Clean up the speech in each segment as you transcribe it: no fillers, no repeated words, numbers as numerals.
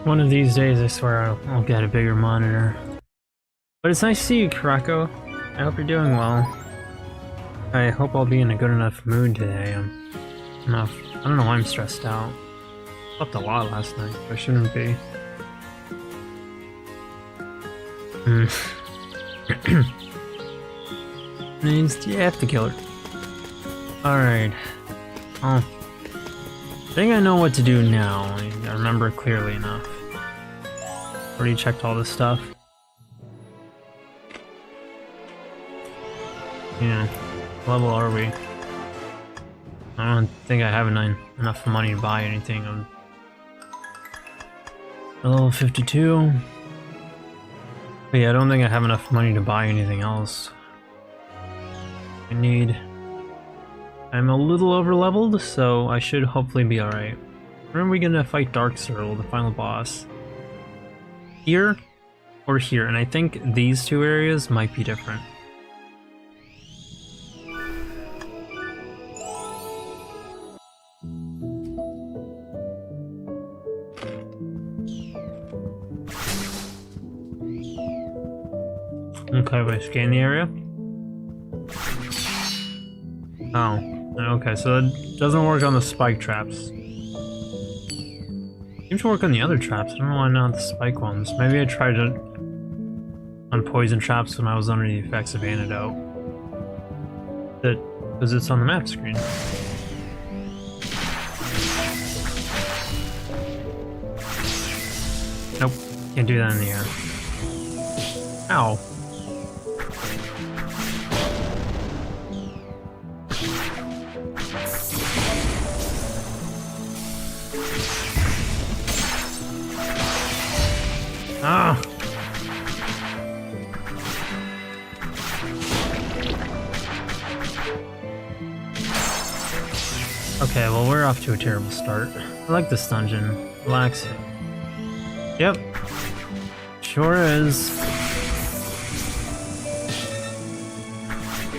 One of these days, I swear I'll get a bigger monitor. But it's nice to see you, Karako. I hope you're doing well. I hope I'll be in a good enough mood today. I don't know why I'm stressed out. Slept a lot last night, but I shouldn't be. Means you have to kill her. Alright. Oh. I think I know what to do now. I remember it clearly enough. Already checked all this stuff. Yeah. What level are we? I don't think I have enough money to buy anything. I'm level 52. But yeah, I don't think I have enough money to buy anything else. I'm a little over leveled, so I should hopefully be alright. When are we gonna fight Dark Circle, the final boss? Here or here? And I think these two areas might be different. Okay, we scan the area. Oh, okay, so that doesn't work on the spike traps. Seems to work on the other traps. I don't know why not the spike ones. Maybe I tried it on poison traps when I was under the effects of antidote. Because it's on the map screen. Nope, can't do that in the air. Ow. Ah! Okay, well we're off to a terrible start. I like this dungeon. Relaxing. Yep. Sure is.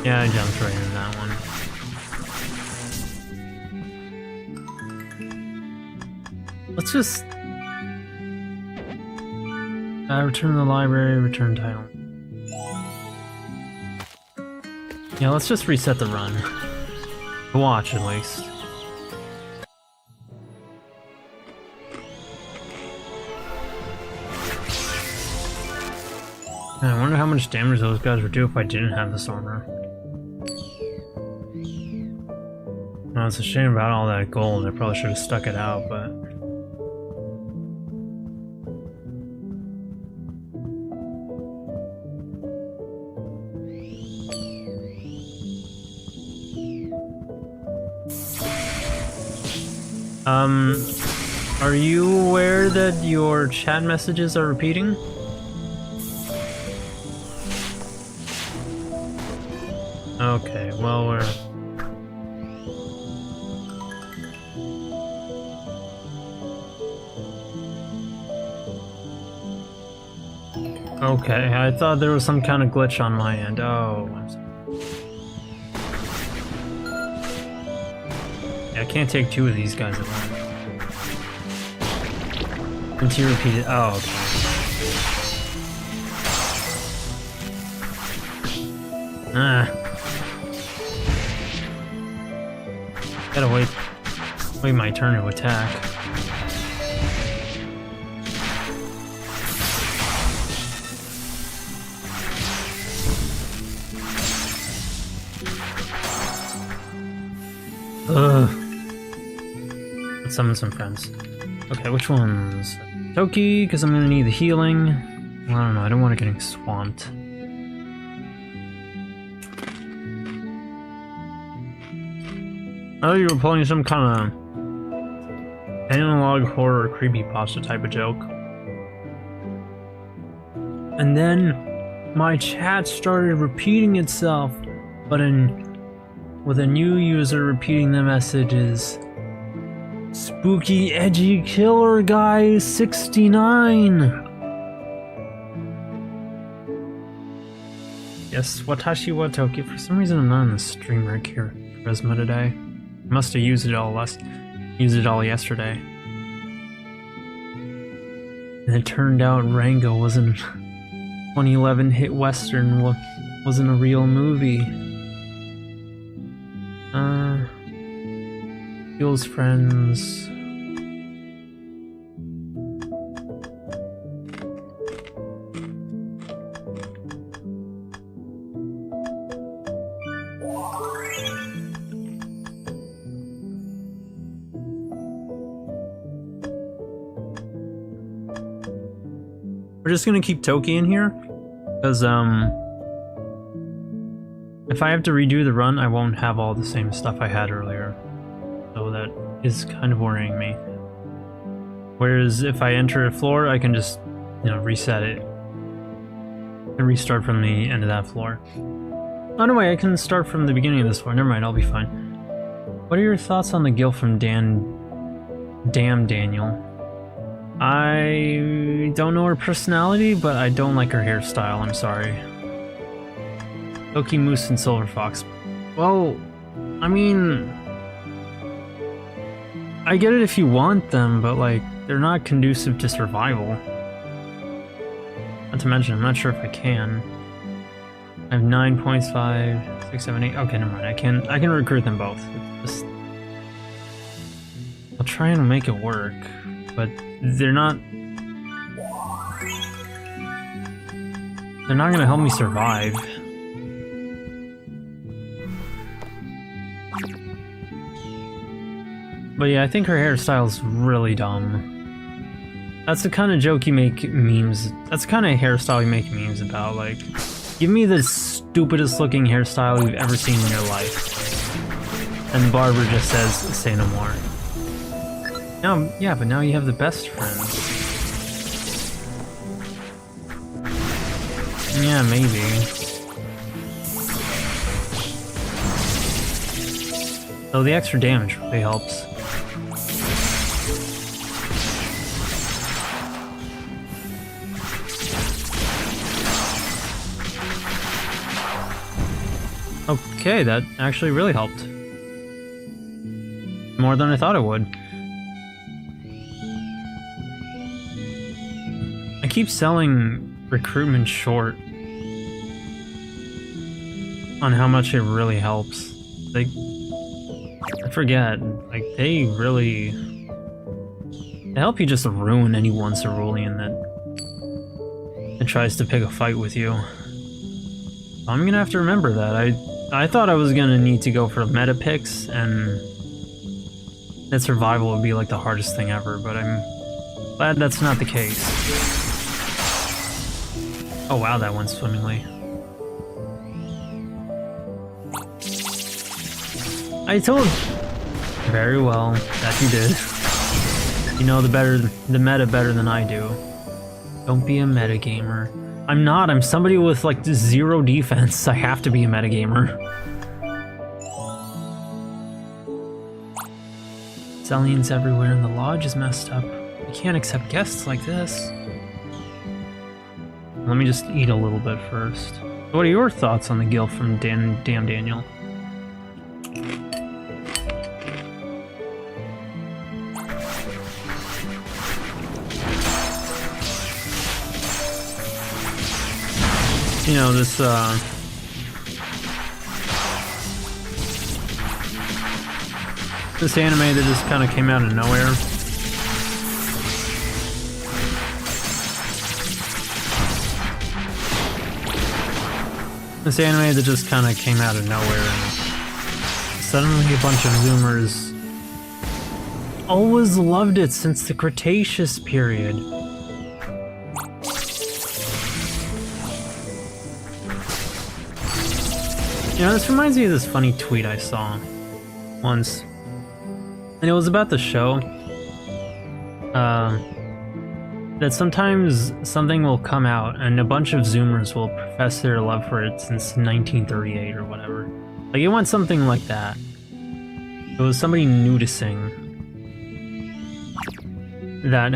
Yeah, I jumped right into that one. Let's just... return to the library, return title. Yeah, let's just reset the run. To watch, at least. I wonder how much damage those guys would do if I didn't have this armor. No, it's a shame about all that gold. I probably should have stuck it out, but... Are you aware that your chat messages are repeating? Okay, well we're... Okay, I thought there was some kind of glitch on my end. Oh, I'm sorry. Yeah, I can't take two of these guys at once. Since you repeated, oh, okay. Ah. Gotta wait my turn to attack. Ugh. Let's summon some friends. Okay, which ones? Toki, because I'm gonna need the healing. Well, I don't know, I don't want it getting swamped. Oh, you were pulling some kind of analog horror creepypasta type of joke. And then my chat started repeating itself, but with a new user repeating the messages. Spooky edgy killer guy 69. Yes, Watashi wa Toki. For some reason I'm not on the stream right here. Charisma today. Must have used it all yesterday. And it turned out Rango wasn't 2011 hit Western, wasn't a real movie. Kemono Friends. We're just gonna keep Toki in here, because if I have to redo the run, I won't have all the same stuff I had earlier. So that is kind of worrying me. Whereas if I enter a floor, I can just, you know, reset it and restart from the end of that floor. Oh no, wait, I can start from the beginning of this floor. Never mind, I'll be fine. What are your thoughts on the Gil from Damn Daniel? I don't know her personality, but I don't like her hairstyle, I'm sorry. Toki, Moose, and Silver Fox. Well, I mean, I get it if you want them, but like, they're not conducive to survival. Not to mention, I'm not sure if I can. I have 9 points, 5, 6, 7, 8. Okay, never mind. I can recruit them both. It's just, I'll try and make it work, but they're not gonna help me survive. But yeah, I think her hairstyle's really dumb. That's the kind of joke you make memes. That's the kind of hairstyle you make memes about. Like, give me the stupidest looking hairstyle you've ever seen in your life. And Barber just says, say no more. Now, yeah, but now you have the best friend. Yeah, maybe. So the extra damage really helps. Okay, that actually really helped. More than I thought it would. I keep selling recruitment short on how much it really helps. Like, I forget, like, they help you just ruin any one cerulean that tries to pick a fight with you. I'm gonna have to remember that. I thought I was gonna need to go for meta picks, and that survival would be like the hardest thing ever, but I'm glad that's not the case. Oh wow, that went swimmingly. I told very well that you did. You know the meta better than I do. Don't be a meta gamer. I'm not, I'm somebody with like 0 defense. I have to be a metagamer. Cellien's everywhere and the lodge is messed up. We can't accept guests like this. Let me just eat a little bit first. What are your thoughts on the Gil from Damn Daniel? You know, this anime that just kind of came out of nowhere. This anime that just kind of came out of nowhere, and suddenly a bunch of Zoomers always loved it since the Cretaceous period. You know, this reminds me of this funny tweet I saw once. And it was about the show. That sometimes something will come out and a bunch of Zoomers will profess their love for it since 1938 or whatever. Like, it went something like that. It was somebody noticing that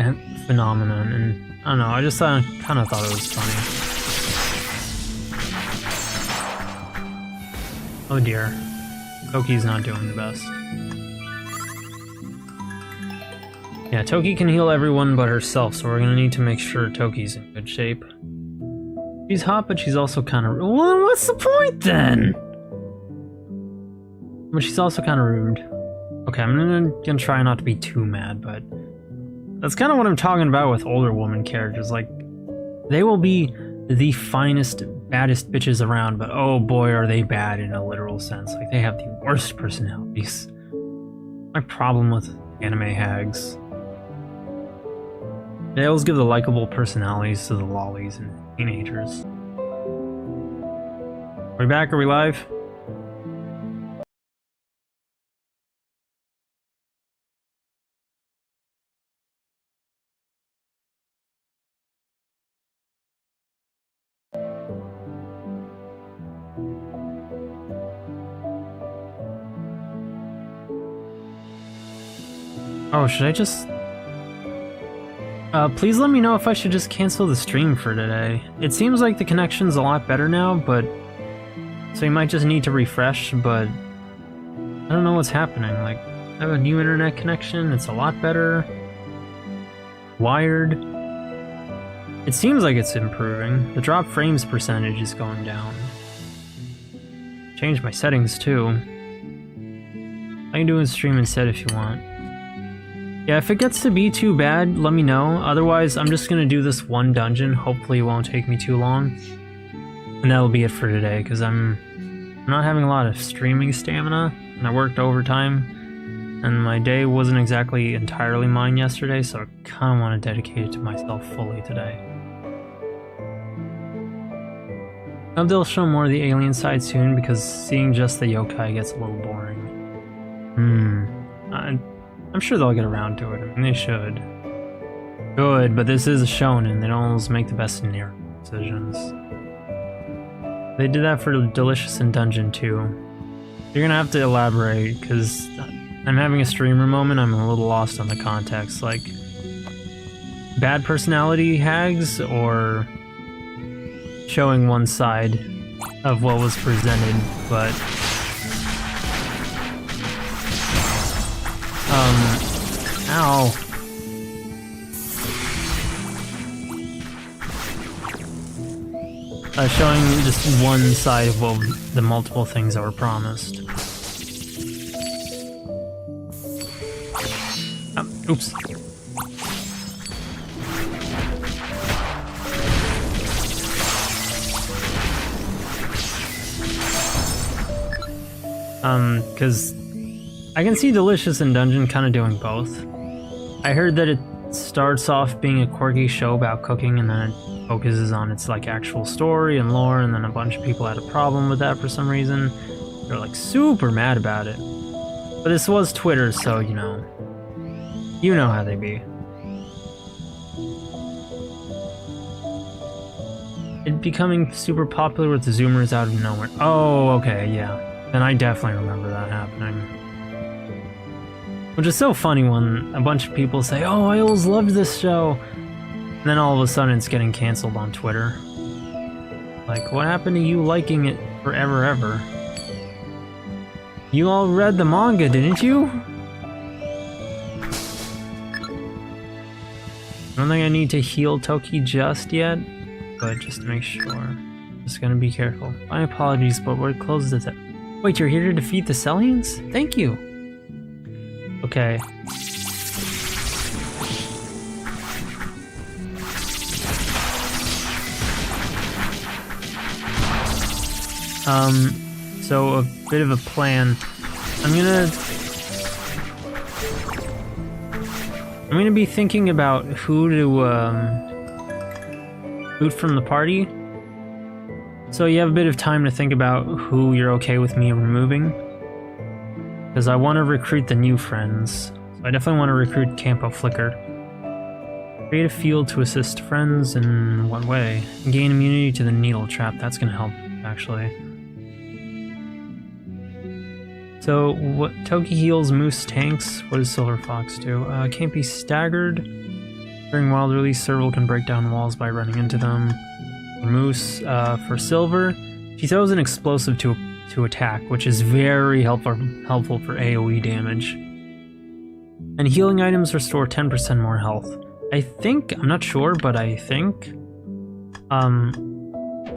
phenomenon, and I don't know, I just kind of thought it was funny. Oh dear, Koki's not doing the best. Yeah, Toki can heal everyone but herself, so we're gonna need to make sure Toki's in good shape. She's hot, but she's also kind of... Well, what's the point then? But she's also kind of rude. Okay, I'm gonna try not to be too mad, but... That's kind of what I'm talking about with older woman characters. Like, they will be the finest, baddest bitches around, but oh boy are they bad in a literal sense. Like, they have the worst personalities. My problem with anime hags. They always give the likable personalities to the lollies and teenagers. Are we back? Are we live? Oh, should I just... please let me know if I should just cancel the stream for today. It seems like the connection's a lot better now, but... So you might just need to refresh, but... I don't know what's happening. Like, I have a new internet connection, it's a lot better. Wired. It seems like it's improving. The drop frames percentage is going down. Changed my settings too. I can do a stream instead if you want. Yeah, if it gets to be too bad, let me know. Otherwise, I'm just gonna do this one dungeon. Hopefully it won't take me too long. And that'll be it for today, because I'm not having a lot of streaming stamina, and I worked overtime, and my day wasn't exactly entirely mine yesterday, so I kinda want to dedicate it to myself fully today. I hope they'll show more of the alien side soon, because seeing just the yokai gets a little boring. I'm sure they'll get around to it. I mean, they should. Good, but this is a shonen. They don't always make the best narrative decisions. They did that for Delicious in Dungeon too. You're gonna have to elaborate, because I'm having a streamer moment. I'm a little lost on the context. Like, bad personality hags, or showing one side of what was presented, but... Ow. Showing just one side of what the multiple things that were promised. Oops. Because I can see Delicious in Dungeon kind of doing both. I heard that it starts off being a quirky show about cooking, and then it focuses on its like actual story and lore, and then a bunch of people had a problem with that for some reason. They're like super mad about it. But this was Twitter, so you know how they be. It becoming super popular with the Zoomers out of nowhere. Oh, okay, yeah. Then I definitely remember that happening. Which is so funny when a bunch of people say, oh, I always loved this show. And then all of a sudden it's getting canceled on Twitter. Like, what happened to you liking it forever ever? You all read the manga, didn't you? I don't think I need to heal Toki just yet, but just to make sure. Just gonna be careful. My apologies, but we're closed at that. Wait, you're here to defeat the Celliens? Thank you. Okay. So a bit of a plan. I'm gonna be thinking about who to boot from the party. So you have a bit of time to think about who you're okay with me removing. Because I want to recruit the new friends. So I definitely want to recruit Campo Flicker. Create a field to assist friends in what way? Gain immunity to the needle trap. That's going to help, actually. So, what Toki heals Moose tanks. What does Silver Fox do? Can't be staggered. During wild release, Serval can break down walls by running into them. Moose, for Silver, she throws an explosive to attack, which is very helpful for AoE damage. And healing items restore 10% more health. I think, I'm not sure, but I think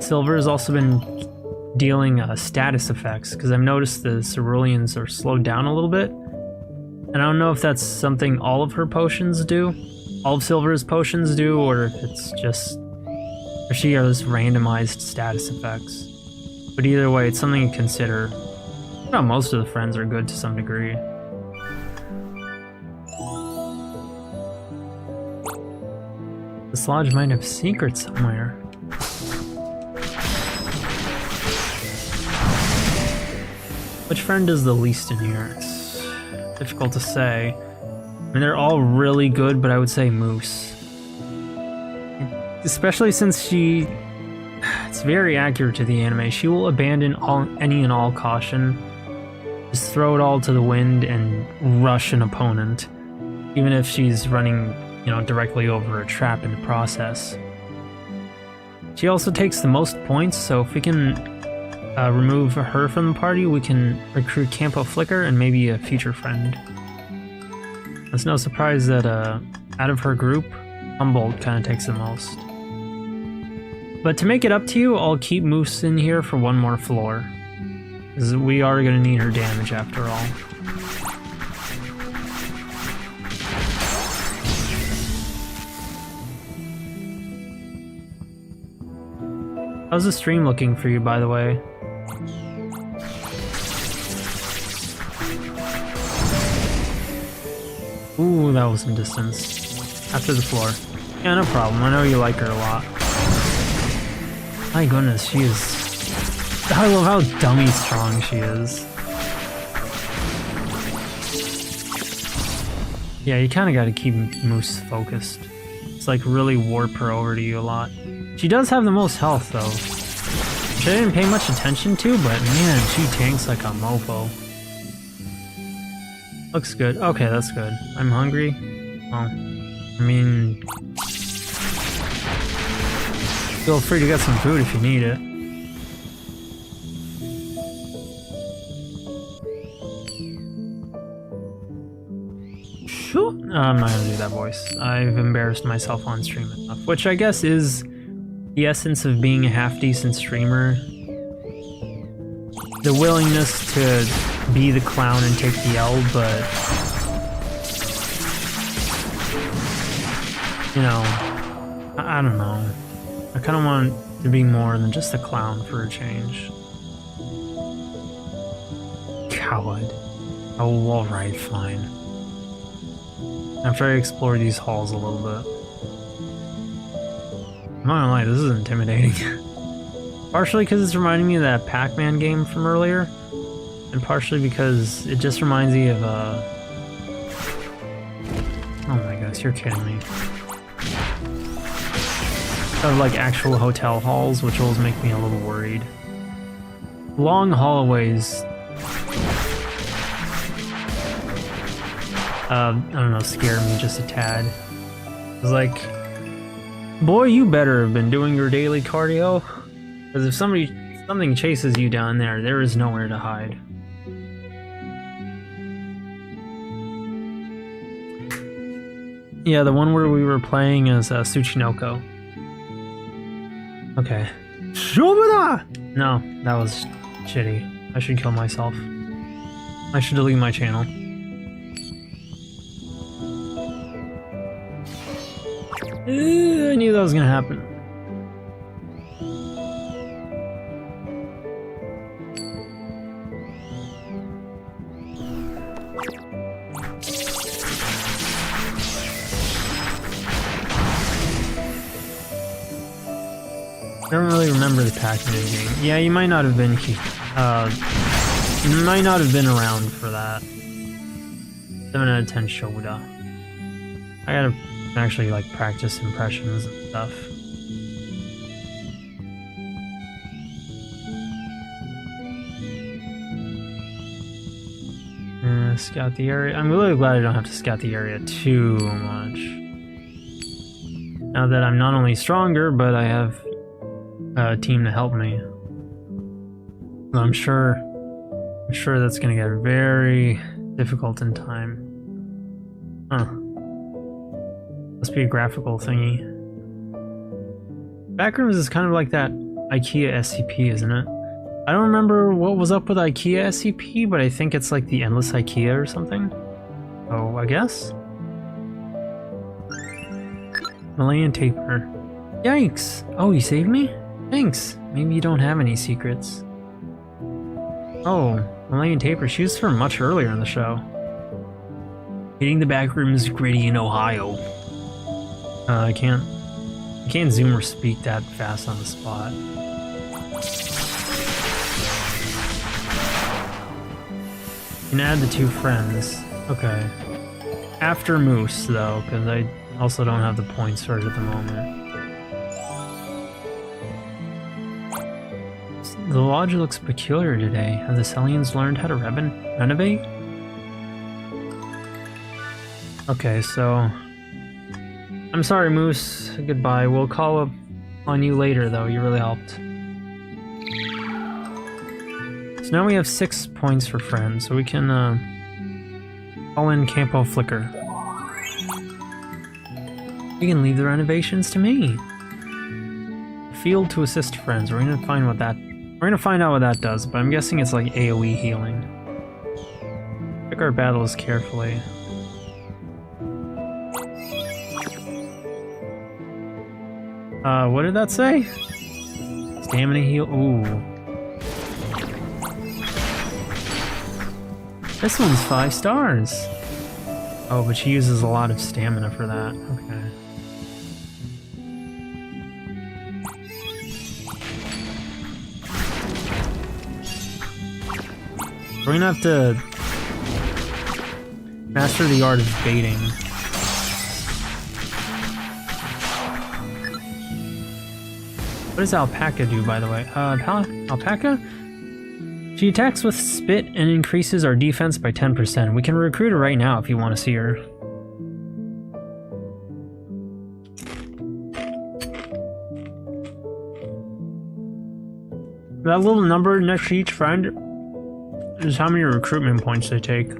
Silver has also been dealing status effects, because I've noticed the ceruleans are slowed down a little bit. And I don't know if that's something all of her potions do, all of Silver's potions do, or if it's just, or she has randomized status effects. But either way, it's something to consider. Well, most of the friends are good to some degree. This lodge might have secrets somewhere. Which friend is the least in here? It's difficult to say. I mean, they're all really good, but I would say Moose. Especially since it's very accurate to the anime. She will abandon any and all caution. Just throw it all to the wind and rush an opponent. Even if she's running, you know, directly over a trap in the process. She also takes the most points, so if we can remove her from the party, we can recruit Campo Flicker and maybe a future friend. It's no surprise that out of her group, Humboldt kind of takes the most. But to make it up to you, I'll keep Moose in here for one more floor. Because we are going to need her damage after all. How's the stream looking for you, by the way? Ooh, that was some distance. After the floor. Yeah, no problem. I know you like her a lot. My goodness, she is... I love how dummy strong she is. Yeah, you kind of got to keep Moose focused. It's like really warp her over to you a lot. She does have the most health though, which I didn't pay much attention to, but man, she tanks like a mofo. Looks good. Okay, that's good. I'm hungry. Well, I mean, feel free to get some food if you need it. Sure. I'm not gonna do that voice. I've embarrassed myself on stream enough, which I guess is the essence of being a half-decent streamer. The willingness to be the clown and take the L, but... you know, I don't know. I kind of want to be more than just a clown for a change. Coward. Oh, alright, fine. After I explore these halls a little bit. I'm not gonna lie, this is intimidating. Partially because it's reminding me of that Pac-Man game from earlier, and partially because it just reminds me of oh my gosh, you're kidding me. Of like actual hotel halls, which always make me a little worried. Long hallways. I don't know, scare me just a tad. It's like, boy, you better have been doing your daily cardio. Because if something chases you down there, there is nowhere to hide. Yeah, the one where we were playing is Tsuchinoko. Okay. No, that was shitty. I should kill myself. I should delete my channel. I knew that was gonna happen. I don't really remember the Pac-Man game. Yeah, you might not have been you might not have been around for that. 7 out of 10 Shoda. I gotta actually like practice impressions and stuff. Scout the area. I'm really glad I don't have to scout the area too much. Now that I'm not only stronger, but I have a team to help me. I'm sure that's gonna get very difficult in time. Huh. Must be a graphical thingy. Backrooms is kind of like that IKEA SCP, isn't it? I don't remember what was up with IKEA SCP, but I think it's like the Endless IKEA or something. Oh, I guess? Malayan Taper. Yikes! Oh, you saved me? Thanks! Maybe you don't have any secrets. Oh, Malayan Taper, she was from much earlier in the show. Hitting the backrooms gritty in Ohio. I can't zoom or speak that fast on the spot. You can add the 2 friends. Okay. After Moose, though, because I also don't have the points for it at the moment. The lodge looks peculiar today. Have the Celliens learned how to renovate? Okay, so... I'm sorry, Moose. Goodbye. We'll call up on you later, though. You really helped. So now we have 6 points for friends, so we can call in Campo Flicker. You can leave the renovations to me. Field to assist friends. We're gonna find out what that does, but I'm guessing it's like AoE healing. Pick our battles carefully. What did that say? Stamina heal. Ooh. This one's 5 stars. Oh, but she uses a lot of stamina for that. Okay. We're gonna have to master the art of baiting. What does Alpaca do, by the way? Alpaca? She attacks with spit and increases our defense by 10%. We can recruit her right now if you want to see her. That little number next to each friend is how many recruitment points they take.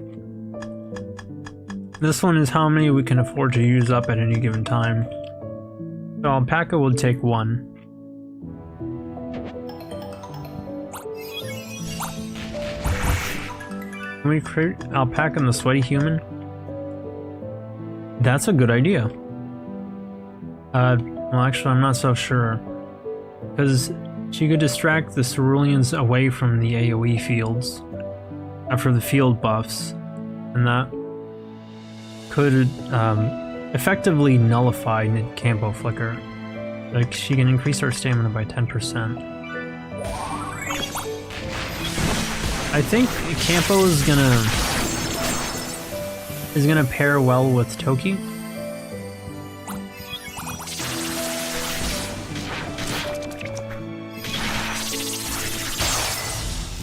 This one is how many we can afford to use up at any given time. So Alpaca will take 1. Can we create Alpaca and the Sweaty Human? That's a good idea. Well, actually, I'm not so sure. Because she could distract the Ceruleans away from the AoE fields. After the field buffs. And that could effectively nullify Campo Flicker. Like, she can increase our stamina by 10%. I think Campo is gonna pair well with Toki.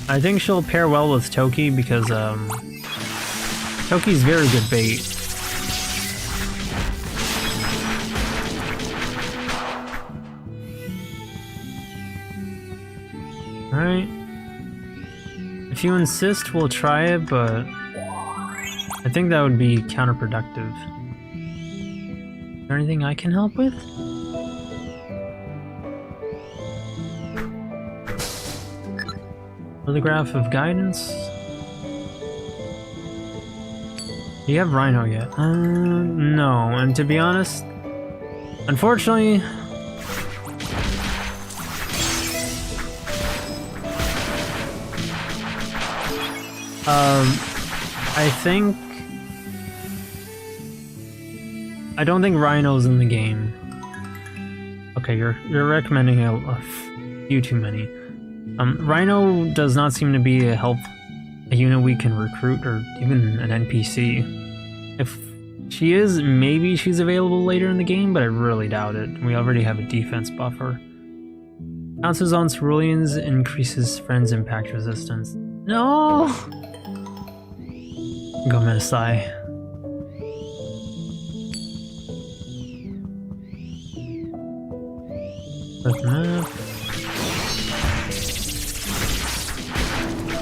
I think she'll pair well with Toki because Toki's very good bait. Alright. If you insist, we'll try it, but I think that would be counterproductive. Is there anything I can help with? Photograph of guidance? Do you have Rhino yet? No, and to be honest, unfortunately, I don't think Rhino's in the game. Okay, you're recommending a few too many. Rhino does not seem to be a unit we can recruit or even an NPC. If she is, maybe she's available later in the game, but I really doubt it. We already have a defense buffer. Pounces on Ceruleans, increases friends' impact resistance. No! Go Metasai. Flip map.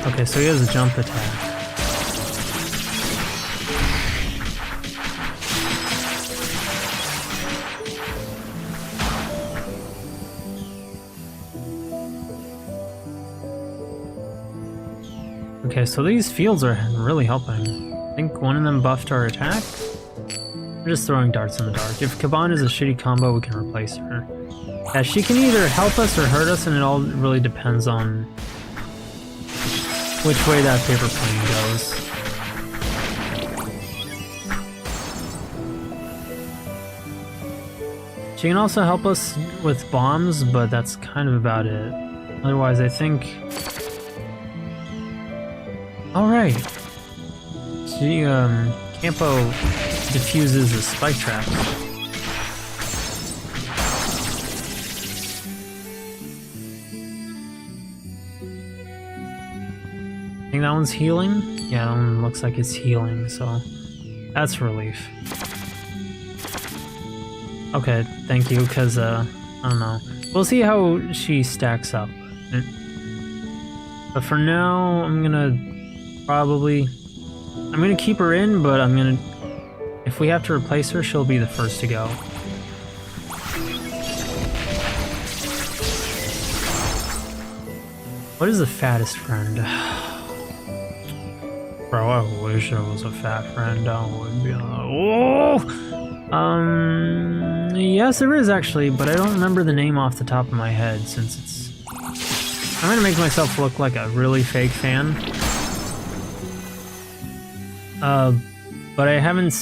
Okay, so he has a jump attack. Okay, so these fields are really helping. I think one of them buffed our attack. We're just throwing darts in the dark. If Kaban is a shitty combo, we can replace her. Yeah, she can either help us or hurt us, and it all really depends on which way that paper plane goes. She can also help us with bombs, but that's kind of about it. Otherwise, I think... Alright. She, Campo diffuses the spike traps. I think that one's healing? Yeah, that one looks like it's healing, so that's relief. Okay, thank you, because, I don't know. We'll see how she stacks up. But for now, I'm gonna keep her in, but if we have to replace her, she'll be the first to go. What is the fattest friend? Bro, I wish I was a fat friend. I would be like, oh! Yes, there is actually, but I don't remember the name off the top of my head since it's... I'm gonna make myself look like a really fake fan. But I haven't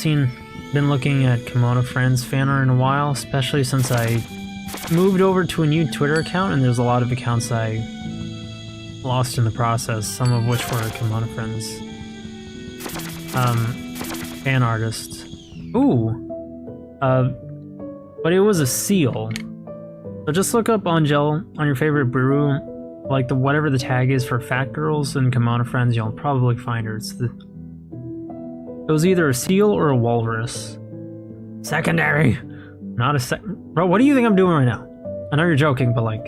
been looking at Kemono Friends fan art in a while, especially since I moved over to a new Twitter account, and there's a lot of accounts I lost in the process, some of which were Kemono Friends. Fan artists. Ooh! But it was a seal. So just look up Angel on your favorite brew, like whatever the tag is for fat girls and Kemono Friends, you'll probably find her. It was either a seal or a walrus. Secondary! Not a Bro, what do you think I'm doing right now? I know you're joking, but like...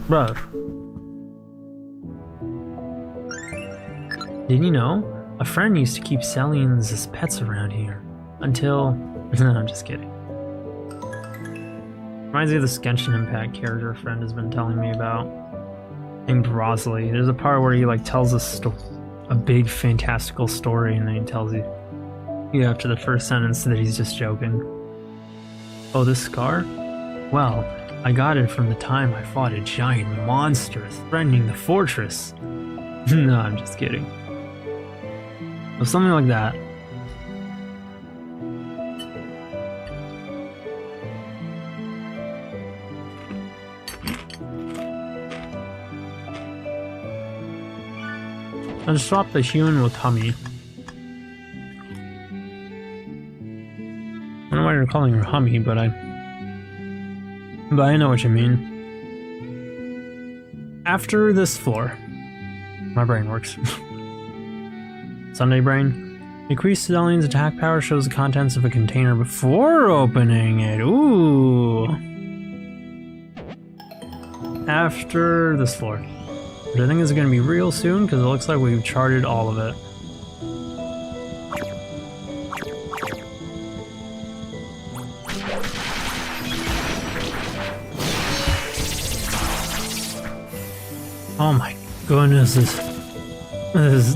Bro. Didn't you know? A friend used to keep Celliens as pets around here. Until... No, I'm just kidding. Reminds me of the Genshin Impact character a friend has been telling me about. Named Rosalie. There's a part where he like tells a big fantastical story, and then he tells you after the first sentence that he's just joking. Oh, this scar? Well, I got it from the time I fought a giant monster threatening the fortress. No, I'm just kidding. Or something like that. I just swapped the human with Hummy. I don't know why you're calling her Hummy, but I know what you mean. After this floor, my brain works. Sunday brain. Increased Cellien's attack power shows the contents of a container before opening it. Ooh. After this floor. Which I think is going to be real soon, because it looks like we've charted all of it. Oh my goodness,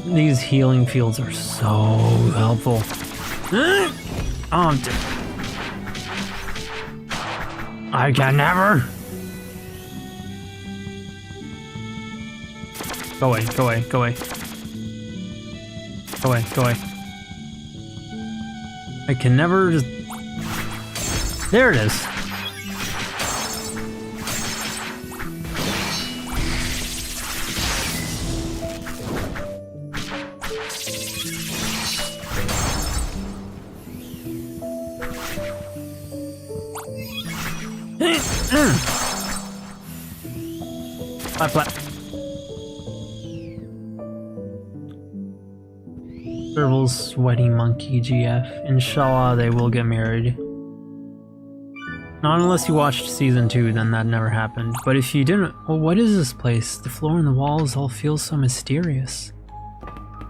these healing fields are so helpful. Oh, I can never. Go away, go away, go away. Go away, go away. I can never just... There it is. Flat. Serval's sweaty monkey GF. Inshallah, they will get married. Not unless you watched season 2, then that never happened. But if you didn't, well, what is this place? The floor and the walls all feel so mysterious.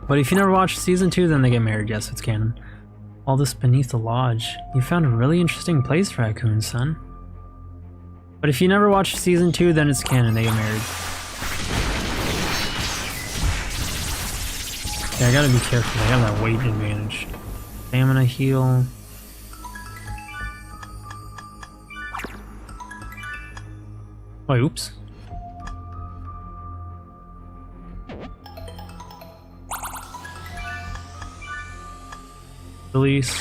But if you never watched season 2, then they get married. Yes, it's canon. All this beneath the lodge. You found a really interesting place, Raccoon, son. But if you never watched season 2, then it's canon. They get married. Yeah, I gotta be careful. I have that weight advantage. Stamina heal. Oh, oops. Release.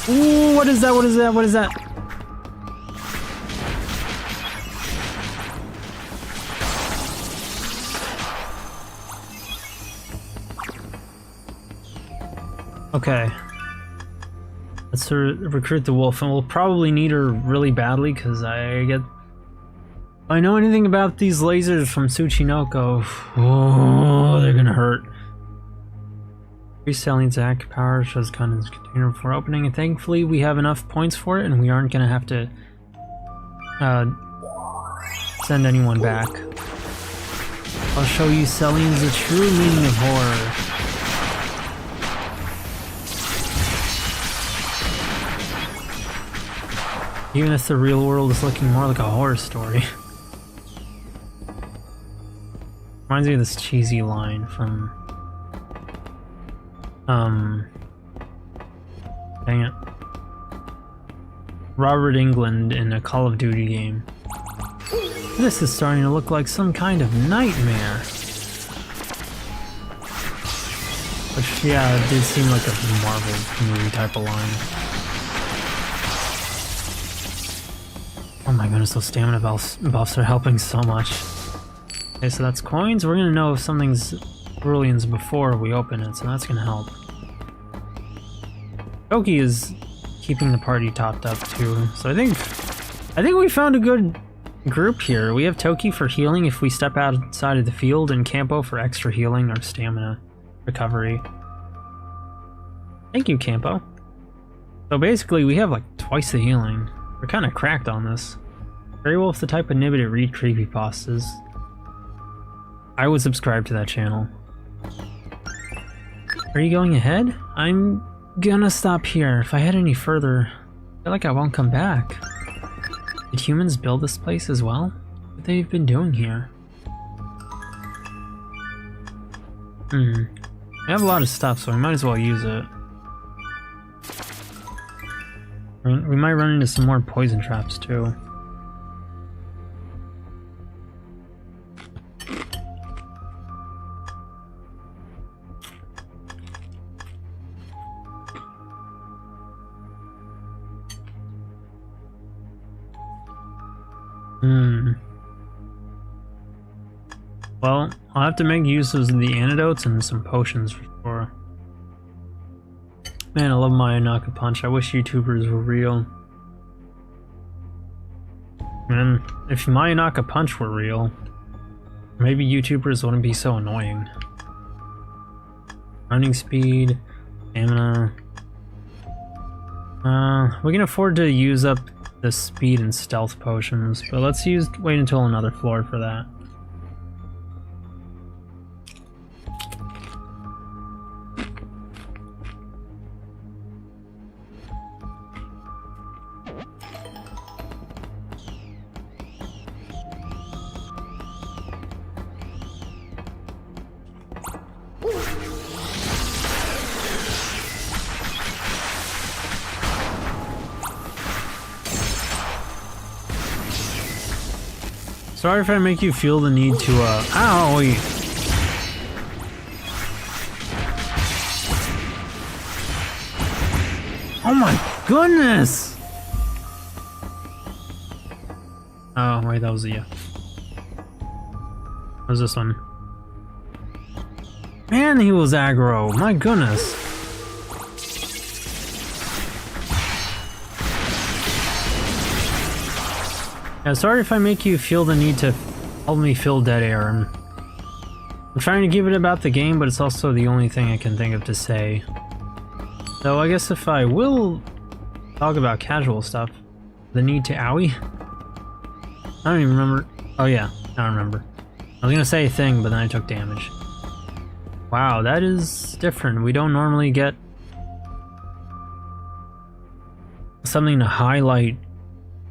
Ooh, what is that? What is that? What is that? Okay. Let's recruit the wolf, and we'll probably need her really badly because I know anything about these lasers from Tsuchinoko. Oh, they're gonna hurt. Cellien attack power shows gun in this container before opening, and thankfully we have enough points for it, and we aren't gonna have to send anyone back. I'll show you Cellien's the true meaning of horror. Even if the real world is looking more like a horror story. Reminds me of this cheesy line from dang it, Robert Englund in a Call of Duty game. This is starting to look like some kind of nightmare. Which, yeah, it did seem like a Marvel movie type of line. Oh my goodness, those stamina buffs are helping so much. Okay, so that's coins. We're gonna know if something's brilliance before we open it, so that's gonna help. Toki is keeping the party topped up too, so I think we found a good group here. We have Toki for healing if we step outside of the field, and Campo for extra healing or stamina recovery. Thank you, Campo. So basically, we have like twice the healing. We're kind of cracked on this. Grey Wolf's the type of nibbit to read creepypastas. I would subscribe to that channel. Are you going ahead? I'm gonna stop here. If I head any further, I feel like I won't come back. Did humans build this place as well? What have they been doing here? We have a lot of stuff, so we might as well use it. We might run into some more poison traps too. Well, I'll have to make use of the antidotes and some potions for sure. Man, I love Mayonaka Punch. I wish YouTubers were real. Man, if Mayonaka Punch were real, maybe YouTubers wouldn't be so annoying. Running speed, stamina. We can afford to use up the speed and stealth potions, but let's wait until another floor for that. Sorry if I make you feel the need to, ow! Oh my goodness! Oh, wait, that was you. What was this one? Man, he was aggro! My goodness! Yeah, sorry if I make you feel the need to help me fill dead air. I'm trying to keep it about the game, but it's also the only thing I can think of to say. So I guess if I will talk about casual stuff, the need to owie? I don't even remember. Oh yeah, I don't remember. I was gonna say a thing, but then I took damage. Wow, that is different. We don't normally get something to highlight,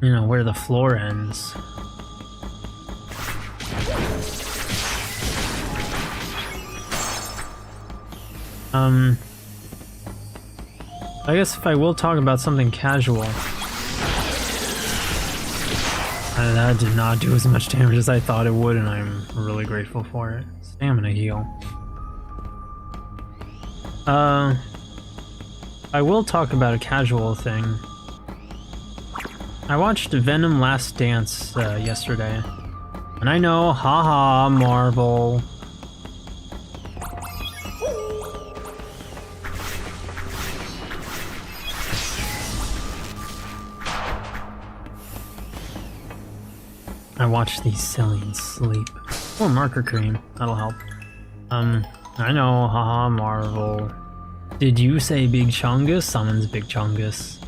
you know, where the floor ends. I guess if I will talk about something casual. That did not do as much damage as I thought it would, and I'm really grateful for it. Stamina heal. I will talk about a casual thing. I watched Venom Last Dance yesterday. And I know, haha, Marvel. I watched these Cellien sleep. Or marker cream, that'll help. I know, haha, Marvel. Did you say Big Chungus? Summons Big Chungus.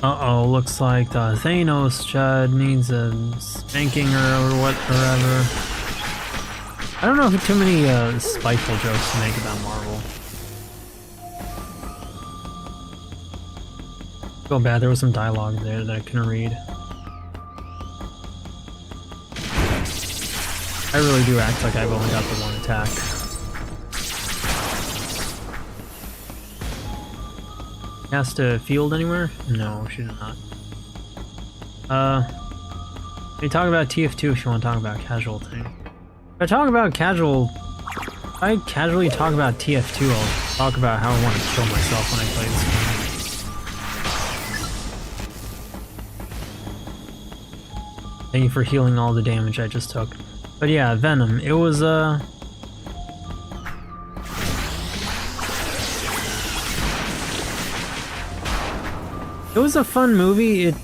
Uh-oh, looks like the Thanos Chud needs a spanking or whatever. I don't know if too many spiteful jokes to make about Marvel. Feel bad, there was some dialogue there that I couldn't read. I really do act like I've only got the one attack. Cast a field anywhere? No, she did not. We talk about TF2 if you want to talk about casual thing. If I talk about casual... If I casually talk about TF2, I'll talk about how I want to kill myself when I play this game. Thank you for healing all the damage I just took. But yeah, Venom, it was it was a fun movie. It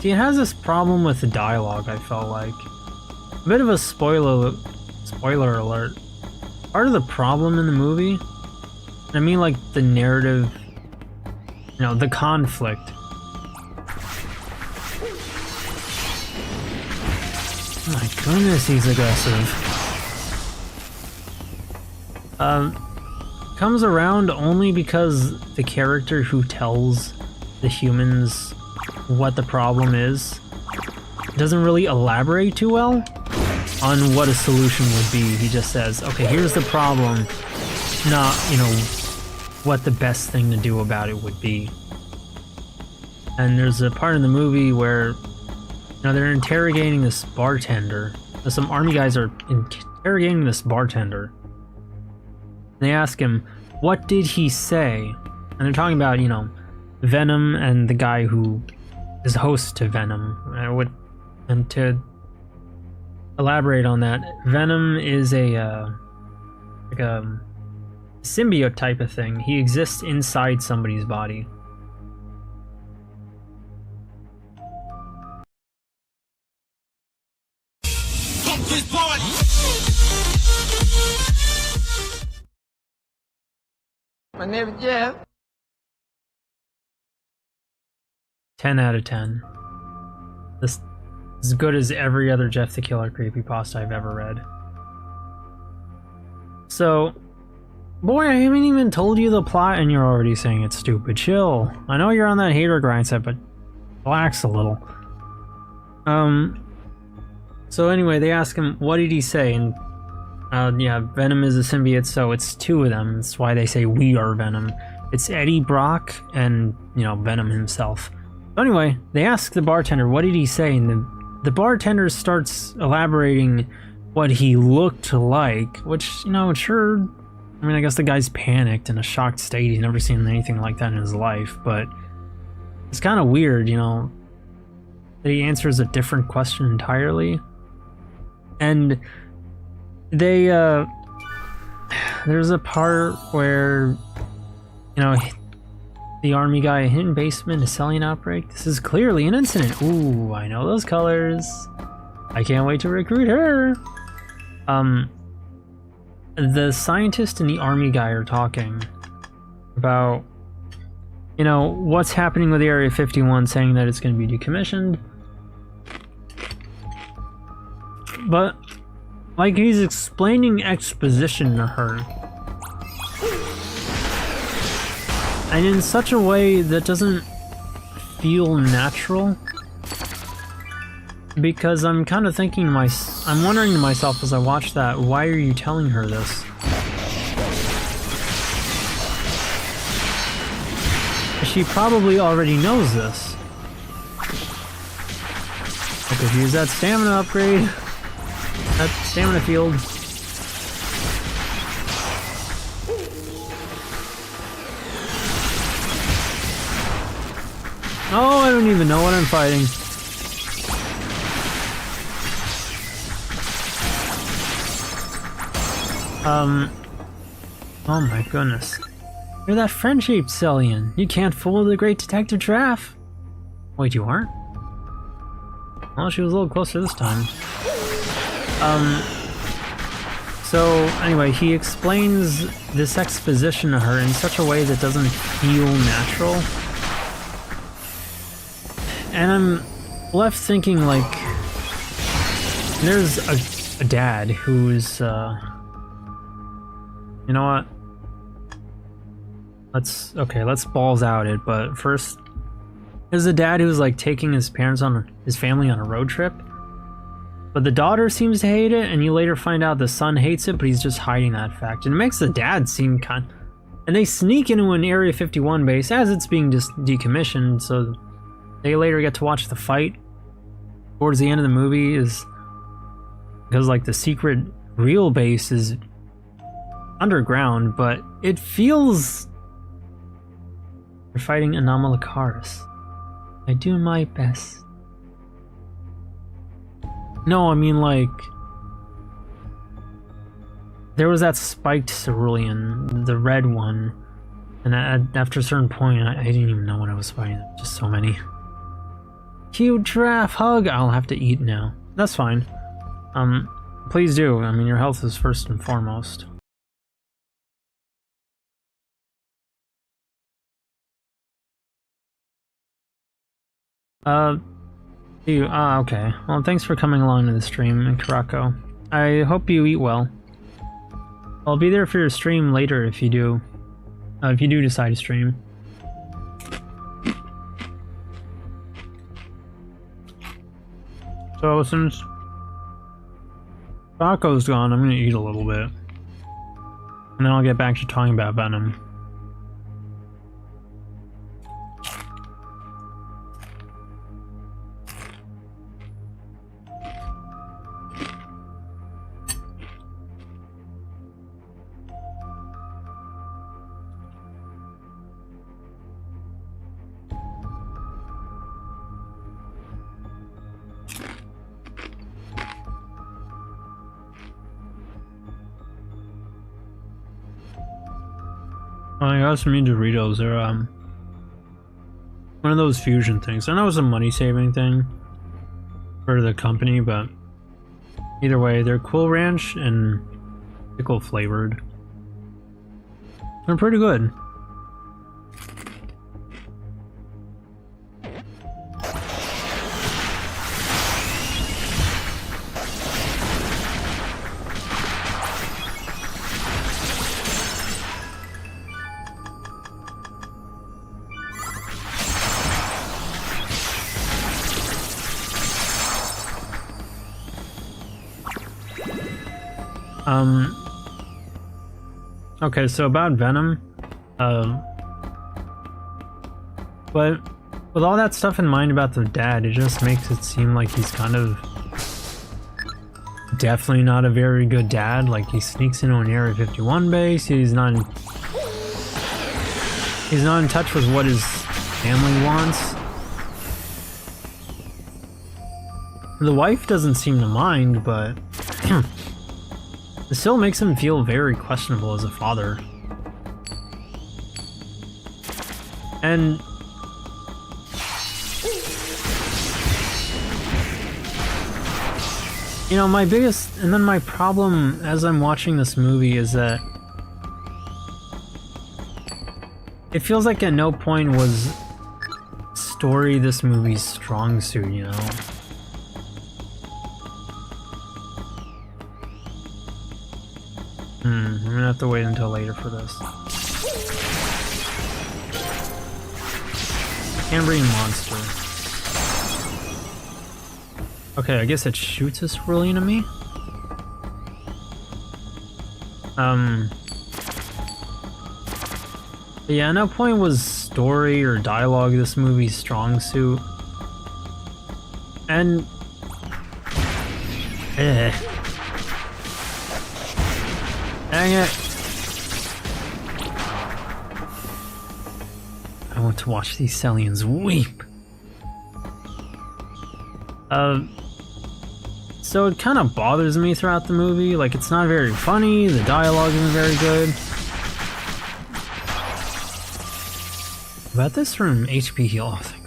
has this problem with the dialogue, I felt like. A bit of a spoiler alert. Part of the problem in the movie, I mean like the narrative, you know, the conflict. Oh my goodness, he's aggressive. Comes around only because the character who tells the humans what the problem is doesn't really elaborate too well on what a solution would be. He just says, okay, here's the problem, not, you know, what the best thing to do about it would be. And there's a part in the movie where, you know, they're interrogating this bartender. Some army guys are interrogating this bartender. They ask him, what did he say? And they're talking about, you know, Venom and the guy who is host to Venom. And to elaborate on that, Venom is a like a symbiote type of thing. He exists inside somebody's body. My name is Jeff. 10 out of 10. This is as good as every other Jeff the Killer creepypasta I've ever read. So, boy, I haven't even told you the plot and you're already saying it's stupid. Chill. I know you're on that hater grind set, but relax a little. So anyway, they ask him, what did he say? And yeah, Venom is a symbiote, so it's two of them. That's why they say we are Venom. It's Eddie Brock and, you know, Venom himself. So anyway, they ask the bartender, what did he say? And the bartender starts elaborating what he looked like, which, you know, sure, I mean, I guess the guy's panicked in a shocked state. He's never seen anything like that in his life, but it's kind of weird, you know, that he answers a different question entirely. And they, there's a part where, you know, the army guy, a hidden basement, a Cellien outbreak. This is clearly an incident. Ooh, I know those colors. I can't wait to recruit her. The scientist and the army guy are talking about, you know, what's happening with Area 51, saying that it's going to be decommissioned. But, like, he's explaining exposition to her. And in such a way that doesn't feel natural. Because I'm kind of thinking to I'm wondering to myself as I watch that, why are you telling her this? She probably already knows this. I could use that stamina upgrade. That stamina field. Oh, I don't even know what I'm fighting. Oh my goodness. You're that friend-shaped Cellien. You can't fool the great Detective Giraffe. Wait, you aren't? Well, she was a little closer this time. So, anyway, he explains this exposition to her in such a way that doesn't feel natural. And I'm left thinking, like, there's a dad who's, you know what? Let's balls out it, but first, there's a dad who's like taking his family on a road trip, but the daughter seems to hate it, and you later find out the son hates it, but he's just hiding that fact, and it makes the dad seem and they sneak into an Area 51 base as it's being just decommissioned, so they later get to watch the fight towards the end of the movie, is because like the secret real base is underground, but it feels you're fighting Anomalocaris. I do my best. No, I mean like there was that spiked cerulean, the red one, and after a certain point I didn't even know what I was fighting. Just so many. Cute giraffe hug. I'll have to eat now. That's fine. Please do. I mean, your health is first and foremost. Okay. Well, thanks for coming along to the stream, Karako. I hope you eat well. I'll be there for your stream later if you do. If you do decide to stream. So, since Karako's gone, I'm gonna eat a little bit. And then I'll get back to talking about Venom. I got some new Doritos. They're one of those fusion things. I know it's a money saving thing for the company, but either way, they're Cool Ranch and pickle flavored. They're pretty good. Okay, so about Venom, but with all that stuff in mind about the dad, it just makes it seem like he's kind of definitely not a very good dad. Like, he sneaks into an Area 51 base, he's not in touch with what his family wants. The wife doesn't seem to mind, but it still makes him feel very questionable as a father. And you know, my problem as I'm watching this movie is that it feels like at no point was story this movie's strong suit, you know? I'm gonna have to wait until later for this. Cambrian monster. Okay, I guess it shoots us really into me. Yeah, no point was story or dialogue this movie's strong suit. And... Dang it! I want to watch these Celliens weep! So it kind of bothers me throughout the movie, like it's not very funny, the dialogue isn't very good. About this from HP heal, I think.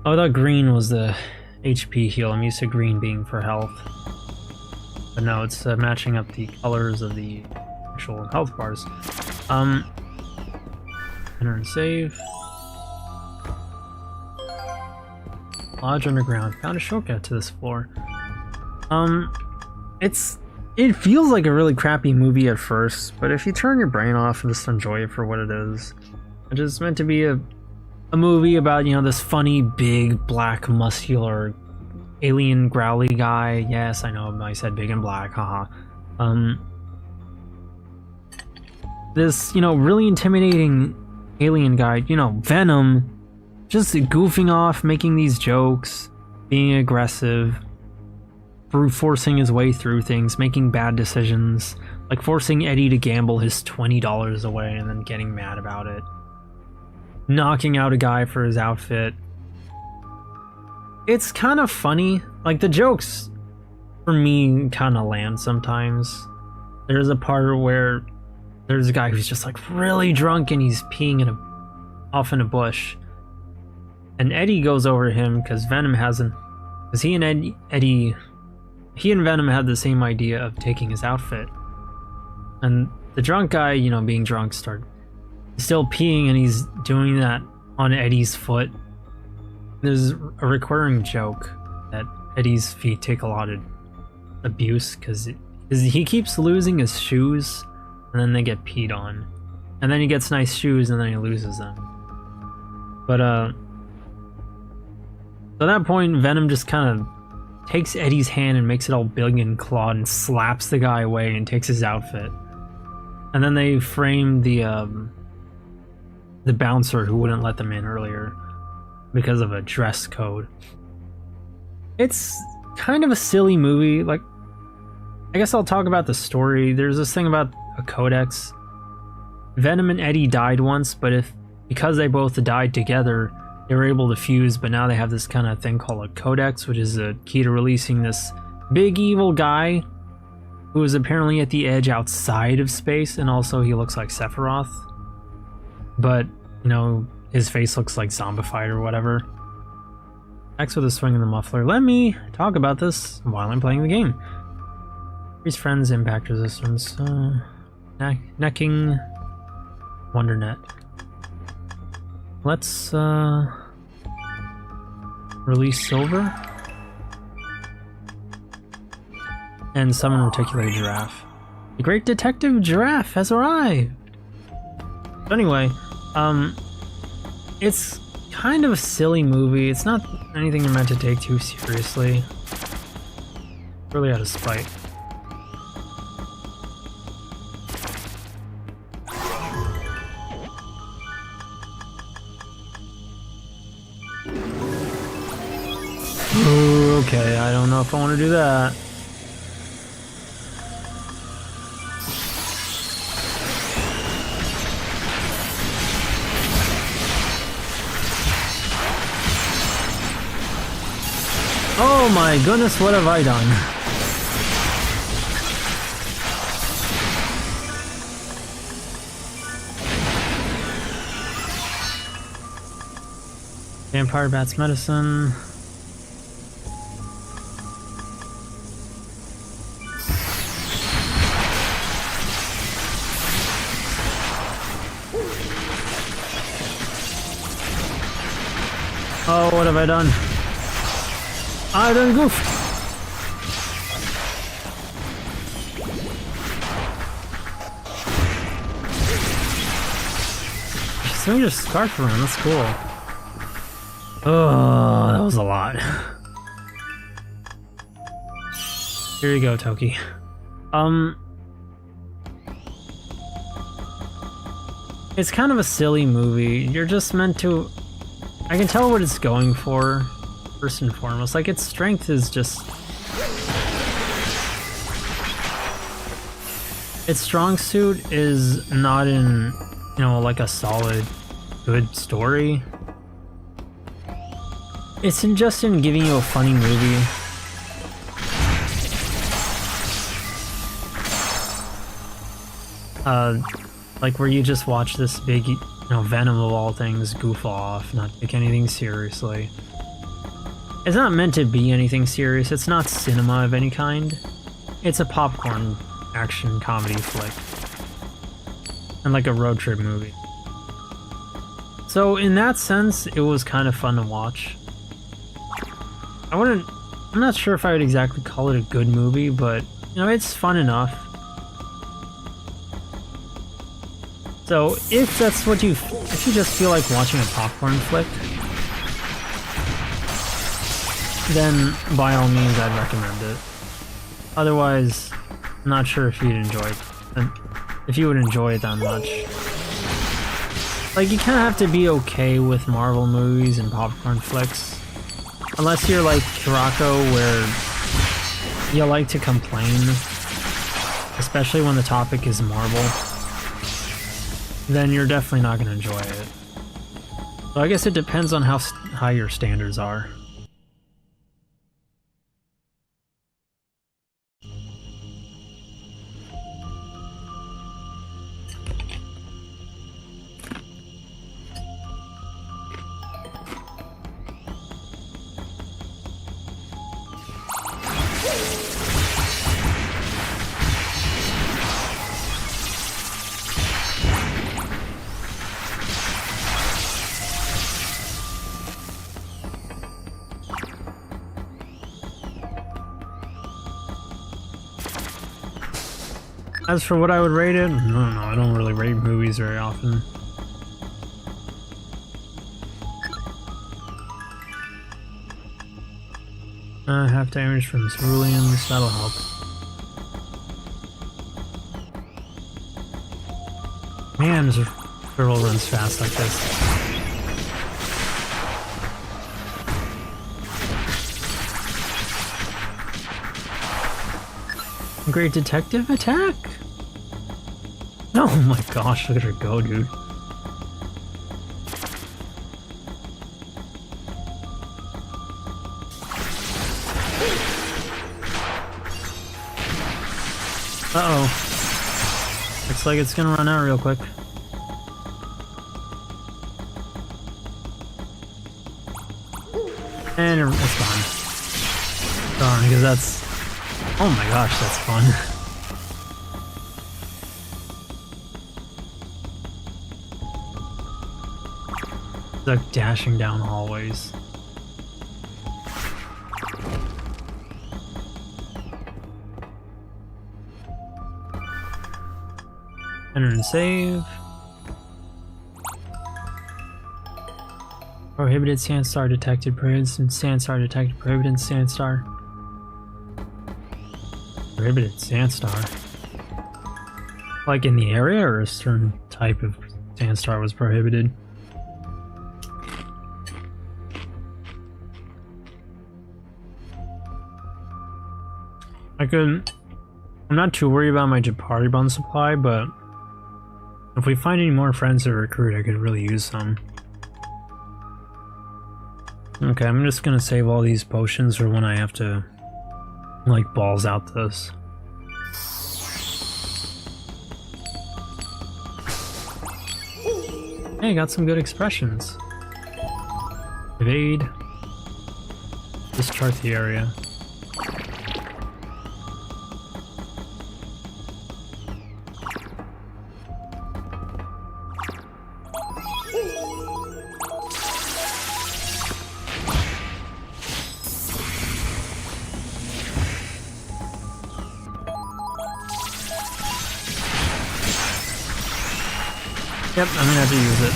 Oh, I thought green was the HP heal. I'm used to green being for health. But no, it's matching up the colors of the actual health bars. Enter and save. Lodge underground. Found a shortcut to this floor. It feels like a really crappy movie at first, but if you turn your brain off and just enjoy it for what it is, it's just meant to be a movie about, you know, this funny, big, black, muscular, alien growly guy. Yes, I know, I said big and black, haha. This, you know, really intimidating alien guy, you know, Venom, just goofing off, making these jokes, being aggressive, brute forcing his way through things, making bad decisions, like forcing Eddie to gamble his $20 away and then getting mad about it. Knocking out a guy for his outfit. It's kind of funny. Like, the jokes, for me, kind of land sometimes. There's a part where there's a guy who's just, like, really drunk and he's peeing off in a bush. And Eddie goes over to him because Venom hasn't... Because he and Venom had the same idea of taking his outfit. And the drunk guy, you know, being drunk, still peeing, and he's doing that on Eddie's foot. There's a recurring joke that Eddie's feet take a lot of abuse because he keeps losing his shoes, and then they get peed on. And then he gets nice shoes, and then he loses them. But, at that point, Venom just kind of takes Eddie's hand and makes it all big and clawed and slaps the guy away and takes his outfit. And then they frame the bouncer who wouldn't let them in earlier because of a dress code. It's kind of a silly movie. Like, I guess I'll talk about the story. There's this thing about a codex. Venom and Eddie died once, but because they both died together, they were able to fuse, but now they have this kind of thing called a codex, which is a key to releasing this big evil guy who is apparently at the edge outside of space, and also he looks like Sephiroth. But, you know, his face looks like zombified or whatever. X with a swing in the muffler. Let me talk about this while I'm playing the game. Increase friends, impact resistance. Necking. Wondernet. Let's, release Silver. And summon Reticulated Giraffe. The Great Detective Giraffe has arrived! So anyway, it's kind of a silly movie. It's not anything you're meant to take too seriously. Really out of spite. Ooh, okay, I don't know if I want to do that. Oh my goodness, what have I done? Vampire Bat's Medicine. Oh, what have I done? I done goofed. Swing your scarf around, that's cool. Oh, that was a lot. Here you go, Toki. It's kind of a silly movie. You're just meant to... I can tell what it's going for, first and foremost. Like, its strength is just... Its strong suit is not in, you know, like a solid, good story. It's just in giving you a funny movie. Like where you just watch this big, you know, Venom of all things goof off, not take anything seriously. It's not meant to be anything serious, it's not cinema of any kind. It's a popcorn action comedy flick. And like a road trip movie. So in that sense, it was kind of fun to watch. I'm not sure if I would exactly call it a good movie, but, you know, it's fun enough. So, if that's what if you just feel like watching a popcorn flick, then by all means I'd recommend it. Otherwise, I'm not sure if you'd enjoy it, if you would enjoy it that much. Like, you kind of have to be okay with Marvel movies and popcorn flicks. Unless you're like Kurako, where you like to complain, especially when the topic is Marvel. Then you're definitely not going to enjoy it. So I guess it depends on how high your standards are. As for what I would rate it, I don't know, I don't really rate movies very often. Half damage from ceruleans, that'll help. Man, this turtle runs fast like this. Great detective attack? Oh my gosh, look at her go, dude. Uh-oh. Looks like it's gonna run out real quick. And it's gone. Darn, because that's... Oh my gosh, that's fun. It's like dashing down hallways. Enter and save. Prohibited Sandstar detected. Prohibited Sandstar detected. Prohibited Sandstar. Prohibited Sandstar. Like in the area, or a certain type of Sandstar was prohibited? I'm not too worried about my Japari bun supply, but if we find any more friends to recruit, I could really use some. Okay, I'm just gonna save all these potions for when I have to, like, balls out this. Hey, got some good expressions. Evade. Just chart the area. Yep, I'm gonna have to use it.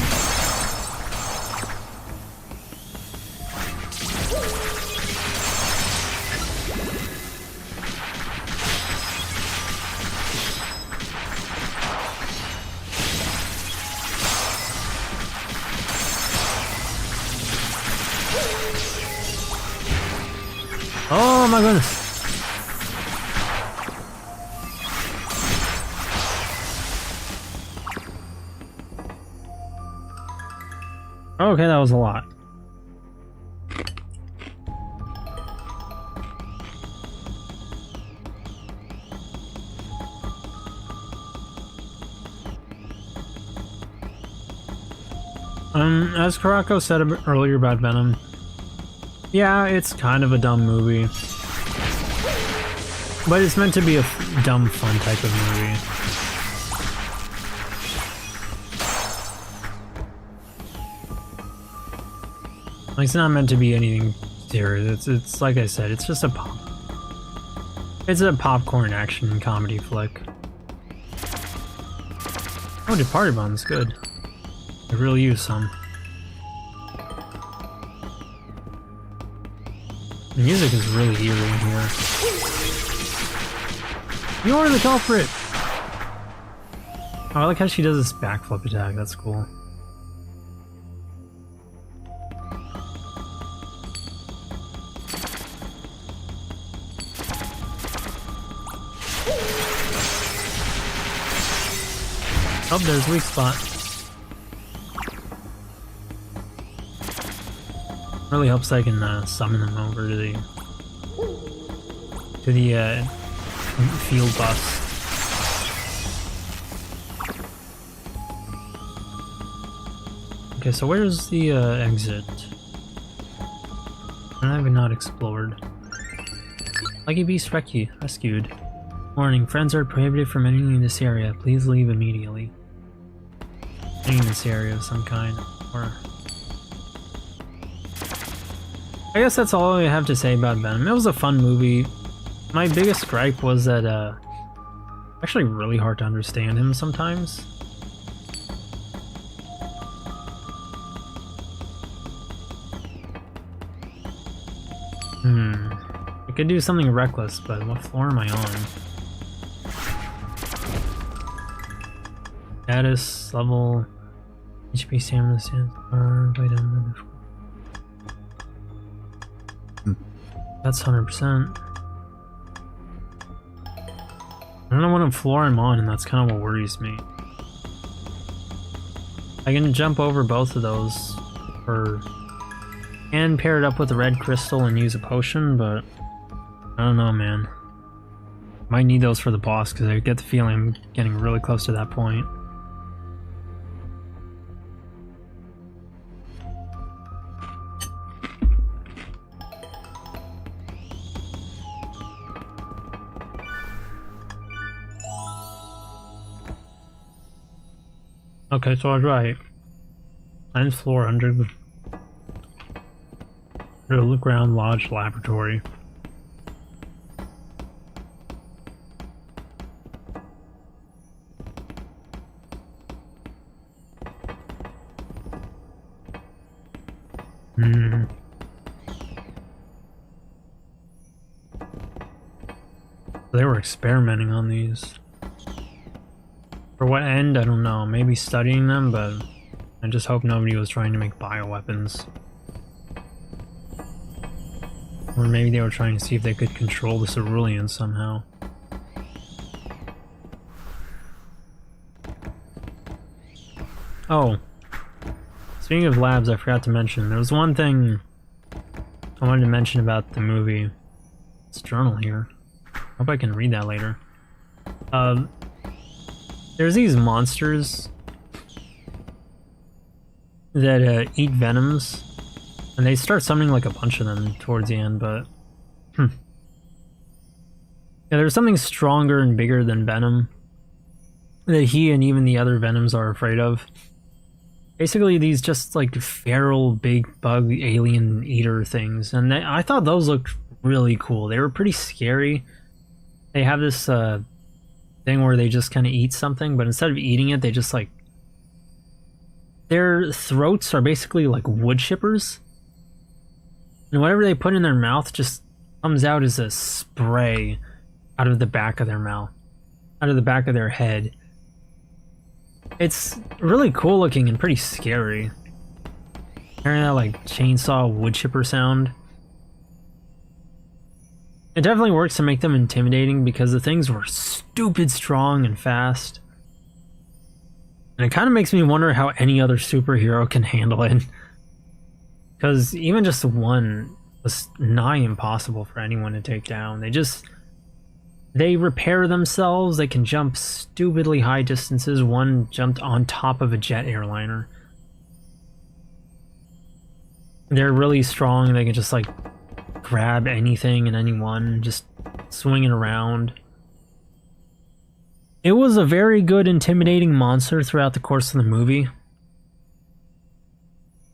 Oh my goodness. Okay, that was a lot. As Karako said earlier about Venom, yeah, it's kind of a dumb movie. But it's meant to be a dumb, fun type of movie. Like, it's not meant to be anything serious. It's like I said, it's just a popcorn action comedy flick. Oh, Departed Bun's good. I really use some. The music is really eerie in here. You're the culprit! Oh, I like how she does this backflip attack, that's cool. Oh, there's weak spot. Really hopes I can summon them over to the field bus. Okay, so where's the exit? I have not explored. Lucky Beast rescued. Warning, friends are prohibited from entering this area. Please leave immediately. Entering this area of some kind, or... I guess that's all I have to say about Venom. It was a fun movie. My biggest gripe was that, actually really hard to understand him sometimes. I could do something reckless, but what floor am I on? Status, level, HP, stamina, vitamin. That's 100%. I don't know what floor I'm on, and that's kind of what worries me. I can jump over both of those, and pair it up with the red crystal and use a potion, but I don't know, man. Might need those for the boss, because I get the feeling I'm getting really close to that point. Okay, so I was right. 9th floor under the Ground Lodge Laboratory. They were experimenting on these. For what end, I don't know. Maybe studying them, but I just hope nobody was trying to make bioweapons. Or maybe they were trying to see if they could control the cerulean somehow. Oh. Speaking of labs, I forgot to mention, there was one thing I wanted to mention about the movie. This journal here. Hope I can read that later. There's these monsters that eat venoms, and they start summoning like a bunch of them towards the end, but yeah, there's something stronger and bigger than Venom that he and even the other Venoms are afraid of. Basically these just like feral big bug alien eater things, and I thought those looked really cool. They were pretty scary. They have this thing where they just kind of eat something, but instead of eating it, they just like... Their throats are basically like wood chippers. And whatever they put in their mouth just comes out as a spray out of the back of their mouth. Out of the back of their head. It's really cool looking and pretty scary. Hearing that like chainsaw wood chipper sound. It definitely works to make them intimidating because the things were stupid strong and fast. And it kind of makes me wonder how any other superhero can handle it. Because even just one was nigh impossible for anyone to take down. They repair themselves, they can jump stupidly high distances. One jumped on top of a jet airliner. They're really strong, they can just like grab anything and anyone, just swing it around. It was a very good, intimidating monster throughout the course of the movie.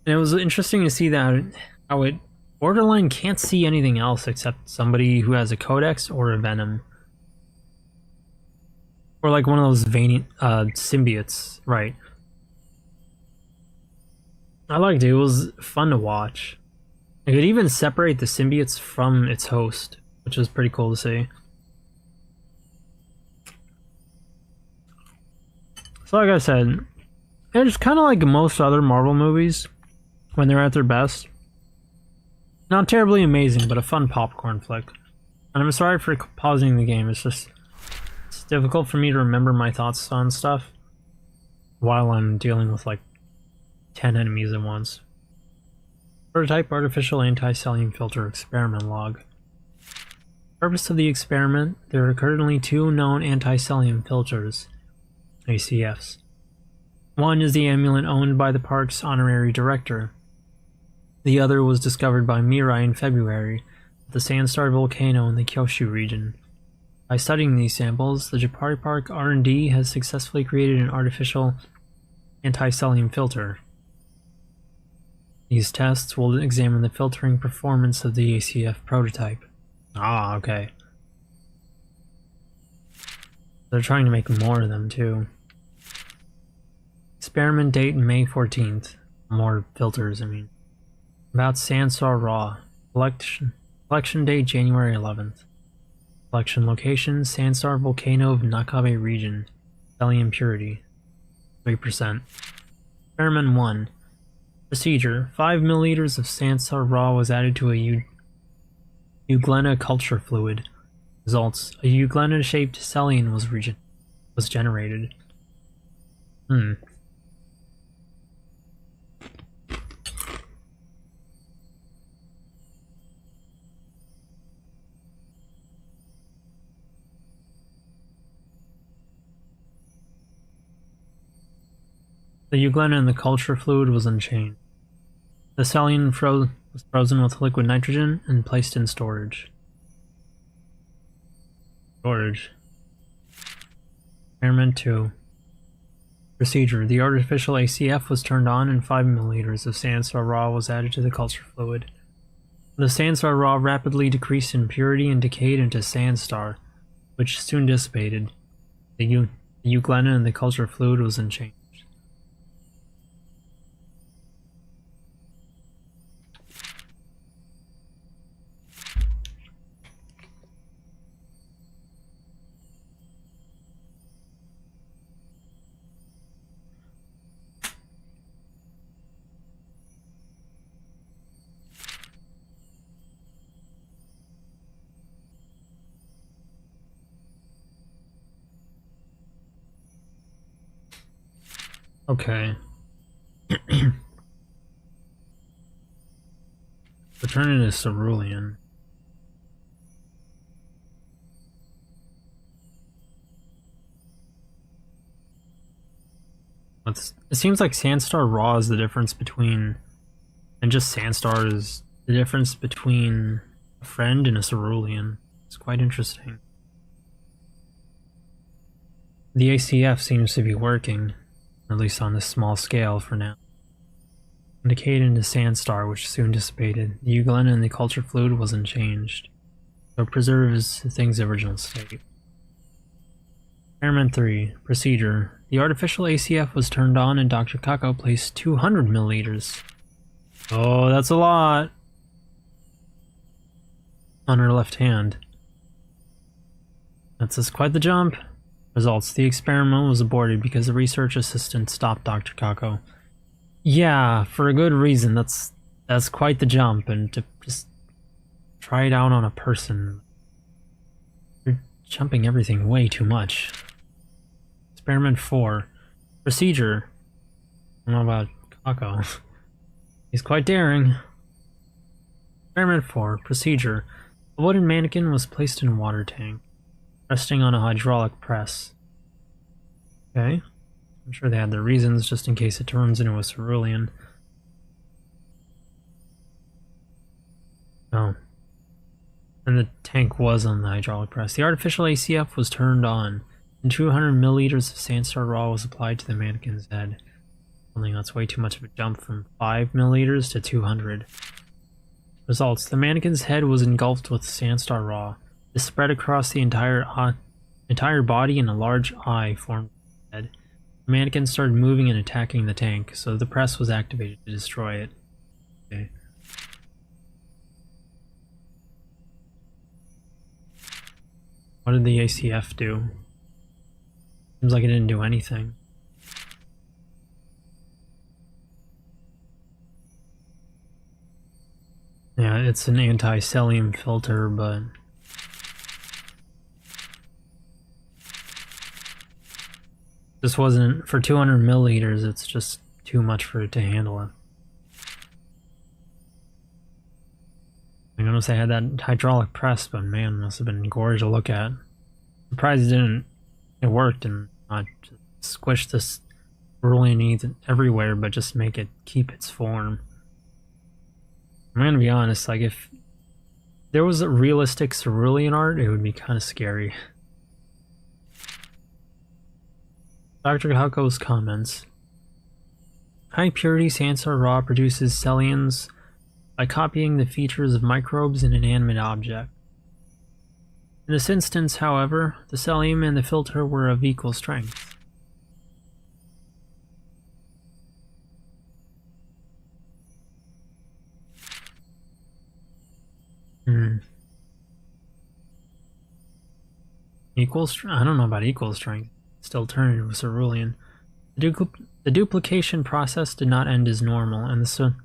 And it was interesting to see that how it borderline can't see anything else except somebody who has a codex or a venom. Or like one of those symbiotes, right. I liked it. It was fun to watch. It could even separate the symbiotes from its host, which was pretty cool to see. So like I said, it's kind of like most other Marvel movies when they're at their best. Not terribly amazing, but a fun popcorn flick. And I'm sorry for pausing the game, it's difficult for me to remember my thoughts on stuff while I'm dealing with like 10 enemies at once. Prototype artificial anti-Cellien filter experiment log. Purpose of the experiment: there are currently 2 known anti-Cellien filters, ACFs. One is the amulet owned by the park's honorary director. The other was discovered by Mirai in February at the Sandstar volcano in the Kyushu region. By studying these samples, the Japari Park R&D has successfully created an artificial anti-Cellien filter. These tests will examine the filtering performance of the ACF prototype. Ah, okay. They're trying to make more of them, too. Experiment date May 14th. More filters, I mean. About Sandstar Raw. Collection date January 11th. Collection location: Sandstar Volcano of Nakabe region. Cellien purity 3%. Experiment 1. Procedure: 5 milliliters of Sandstar Raw was added to a Euglena culture fluid. Results: a Euglena-shaped Cellien was generated. The Euglena in the culture fluid was unchanged. The Cellien was frozen with liquid nitrogen and placed in storage. Experiment 2. Procedure: the artificial ACF was turned on and 5 milliliters of Sandstar Raw was added to the culture fluid. The Sandstar Raw rapidly decreased in purity and decayed into Sandstar, which soon dissipated. The Euglena in the culture fluid was unchanged. Okay. Return into Cerulean. It seems like Sandstar Raw is the difference between, and just Sandstar is the difference between a friend and a Cerulean. It's quite interesting. The ACF seems to be working, at least on this small scale for now. Decayed into Sandstar, which soon dissipated. The Euglena in the culture fluid was unchanged, so it preserves things' original state. Experiment 3. Procedure: the artificial ACF was turned on and Dr. Kako placed 200 milliliters. Oh, that's a lot! On her left hand. That's quite the jump. Results: the experiment was aborted because the research assistant stopped Dr. Kako. Yeah, for a good reason. That's quite the jump, and to just try it out on a person. jumping everything way too much. Experiment 4. Procedure. I don't know about Kako. He's quite daring. Experiment 4. Procedure. A wooden mannequin was placed in a water tank, resting on a hydraulic press. Okay. I'm sure they had their reasons, just in case it turns into a cerulean. Oh. And the tank was on the hydraulic press. The artificial ACF was turned on, and 200 milliliters of Sandstar Raw was applied to the mannequin's head. I think that's way too much of a jump from 5 milliliters to 200. Results. The mannequin's head was engulfed with Sandstar Raw. This spread across the entire body, and a large eye formed in the head. The mannequin started moving and attacking the tank, so the press was activated to destroy it. Okay. What did the ACF do? Seems like it didn't do anything. Yeah, it's an anti-Cellien filter, but this wasn't for 200 milliliters. It's just too much for it to handle it. I noticed I had that hydraulic press, but man, must have been gory to look at. Surprised it worked and not just squish this cerulean everywhere, but just make it keep its form. I'm gonna be honest, like if there was a realistic cerulean art, it would be kind of scary. Dr. Kako's comments. High purity Sandstar Raw produces Celliens by copying the features of microbes in inanimate objects. In this instance, however, the Cellien and the filter were of equal strength. I don't know about equal strength. Still turned into a cerulean. The duplication process did not end as normal, and the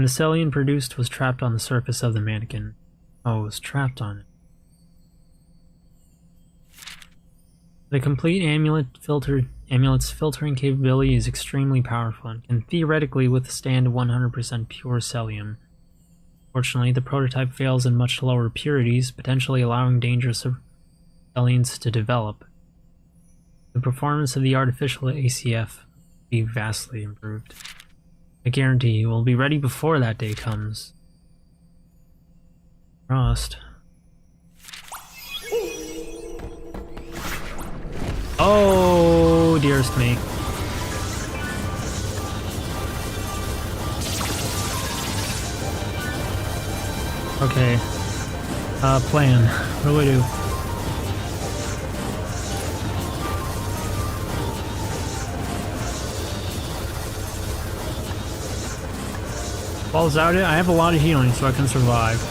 Cellien produced was trapped on the surface of the mannequin. Oh, it was trapped on it. The complete amulet's filtering capability is extremely powerful and can theoretically withstand 100% pure Cellien. Fortunately, the prototype fails in much lower purities, potentially allowing dangerous Celliens to develop. The performance of the artificial ACF will be vastly improved. I guarantee you will be ready before that day comes. Frost. Oh, dearest me. Okay. Plan. What do we do? Falls out it. I have a lot of healing, so I can survive.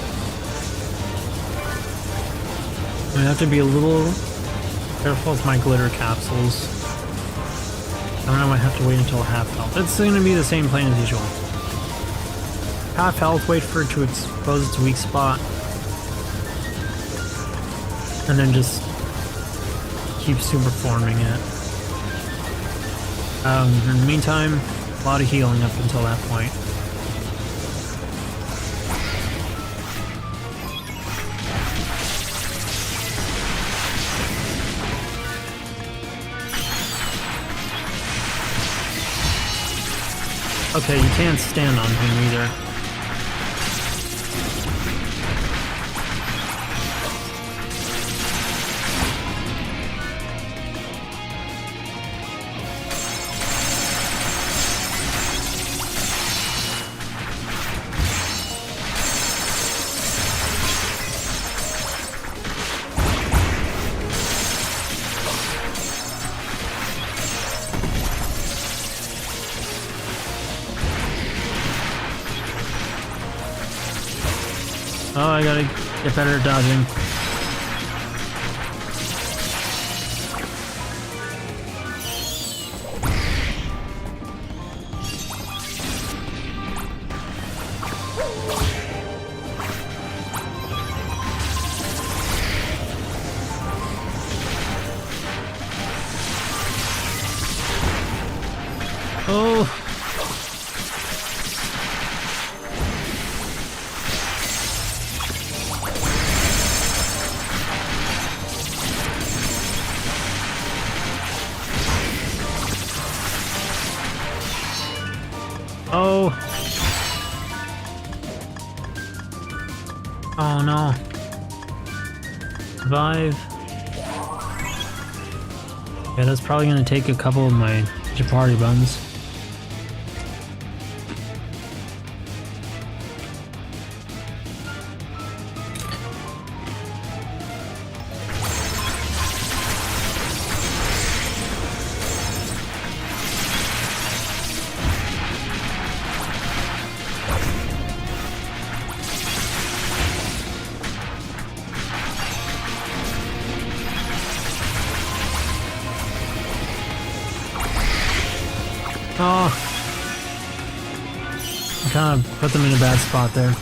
I have to be a little careful with my glitter capsules. I don't know, I might have to wait until half health. It's going to be the same plan as usual. Half health, wait for it to expose its weak spot. And then just keep superforming it. In the meantime, a lot of healing up until that point. Okay, you can't stand on him either. Oh, I gotta get better at dodging. Oh no. Survive. Yeah, that's probably gonna take a couple of my Japari buns. Oh, I kind of put them in a bad spot there.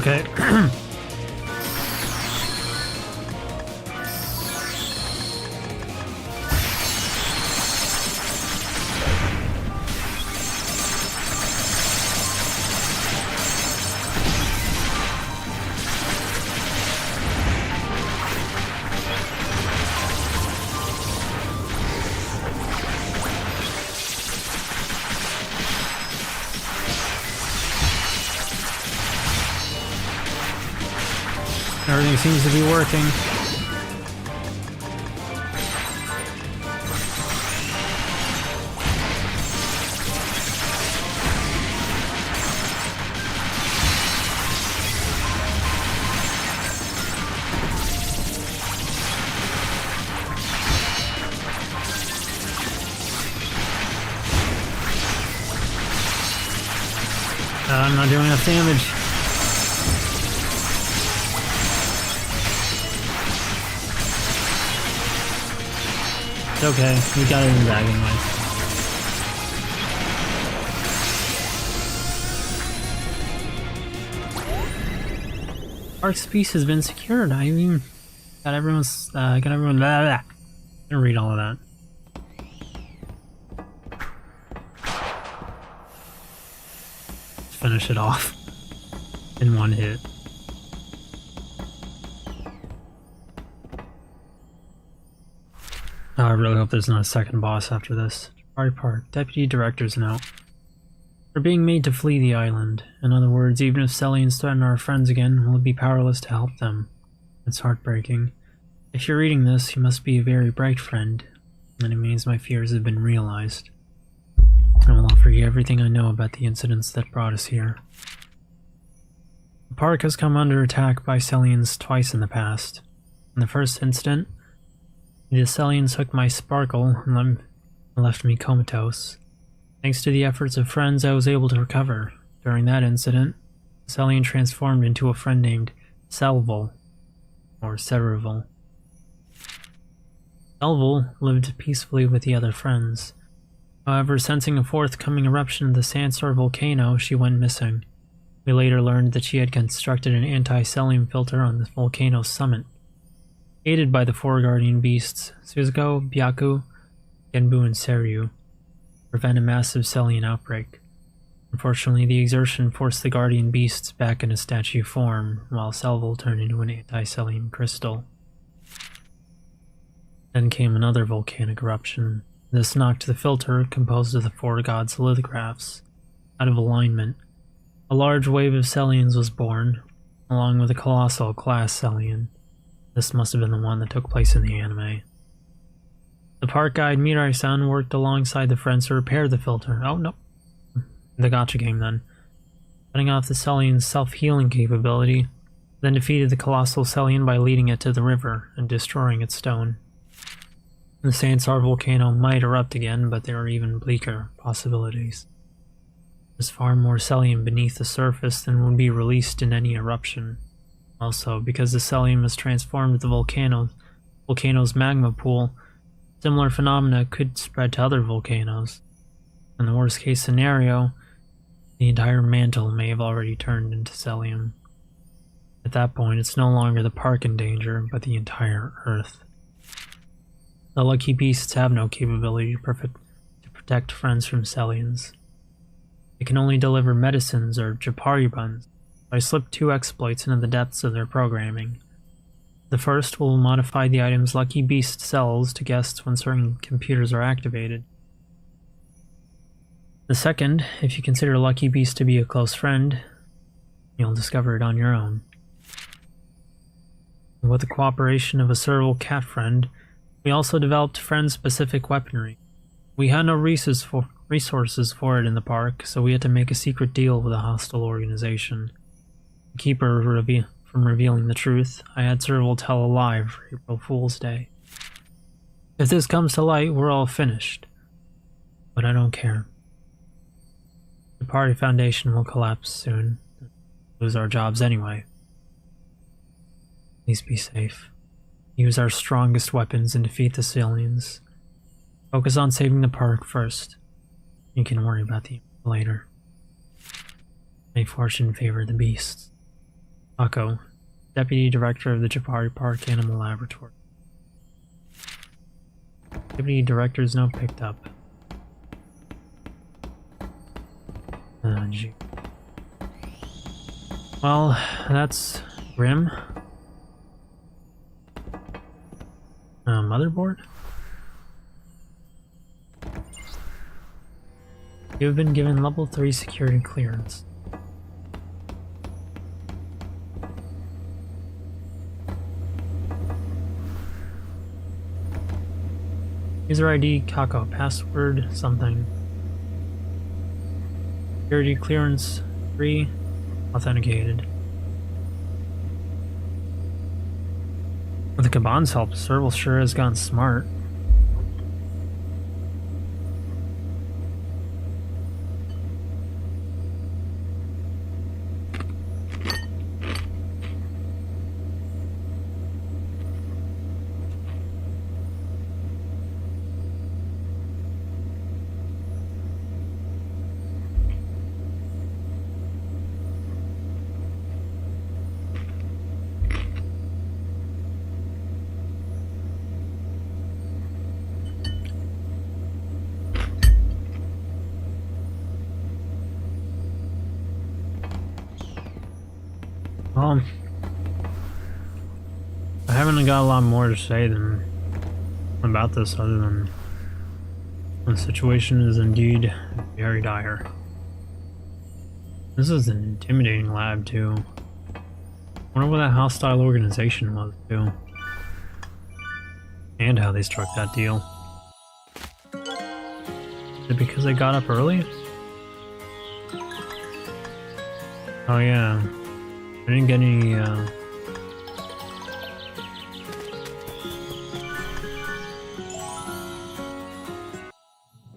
Okay. Everything seems to be working. I'm not doing enough damage. It's okay, we got it in the bag anyway. Ark's peace has been secured. I mean, got everyone. Blah, blah, blah. I'm gonna read all of that. Finish it off in one hit. Oh, I really hope there's not a second boss after this. Jabari Park. Deputy Director's note. We're being made to flee the island. In other words, even if Celliens threaten our friends again, we'll be powerless to help them. It's heartbreaking. If you're reading this, you must be a very bright friend, and it means my fears have been realized. I will offer you everything I know about the incidents that brought us here. The park has come under attack by Celliens twice in the past. In the first incident, the Celliens took my sparkle and left me comatose. Thanks to the efforts of friends, I was able to recover. During that incident, Cellien transformed into a friend named Selval, or Cereval. Selval lived peacefully with the other friends. However, sensing a forthcoming eruption of the Sandstorm volcano, she went missing. We later learned that she had constructed an anti-Cellien filter on the volcano's summit. Aided by the four guardian beasts, Suzuko, Byaku, Genbu, and Seryu, to prevent a massive Cellien outbreak. Unfortunately, the exertion forced the guardian beasts back in a statue form, while Selval turned into an anti-Cellien crystal. Then came another volcanic eruption. This knocked the filter, composed of the four gods' lithographs, out of alignment. A large wave of Celliens was born, along with a colossal class Cellien. This must have been the one that took place in the anime. The park guide Mirai-san worked alongside the friends to repair the filter. Oh no. The gotcha game then. Cutting off the Cellien's self-healing capability, then defeated the colossal Cellien by leading it to the river and destroying its stone. The Sandsar volcano might erupt again, but there are even bleaker possibilities. There's far more Cellien beneath the surface than would be released in any eruption. Also, because the Cellien was transformed with the volcano's magma pool, similar phenomena could spread to other volcanoes. In the worst case scenario, the entire mantle may have already turned into Cellien. At that point, it's no longer the park in danger, but the entire Earth. The lucky beasts have no capability to protect friends from Celliens. They can only deliver medicines or Japari buns. I slipped 2 exploits into the depths of their programming. The first will modify the item's Lucky Beast cells to guests when certain computers are activated. The second, if you consider Lucky Beast to be a close friend, you'll discover it on your own. With the cooperation of a serval cat friend, we also developed friend-specific weaponry. We had no resources for it in the park, so we had to make a secret deal with a hostile organization. To keep her from revealing the truth, I had serval tell a lie for April Fool's Day. If this comes to light, we're all finished. But I don't care. The party foundation will collapse soon. Lose our jobs anyway. Please be safe. Use our strongest weapons and defeat the Celliens. Focus on saving the park first. You can worry about the later. May fortune favor the beasts. Akko, Deputy Director of the Japari Park Animal Laboratory. Deputy Director's note picked up. Gee. Well, that's grim. Motherboard? You've been given level 3 security clearance. User ID, Kako, password, something. Security clearance 3, authenticated. With the Kaban's help, serval sure has gone smart. I haven't got a lot more to say than about this other than the situation is indeed very dire. This is an intimidating lab too. I wonder what that hostile organization was too. And how they struck that deal. Is it because they got up early? Oh yeah. I didn't get any, I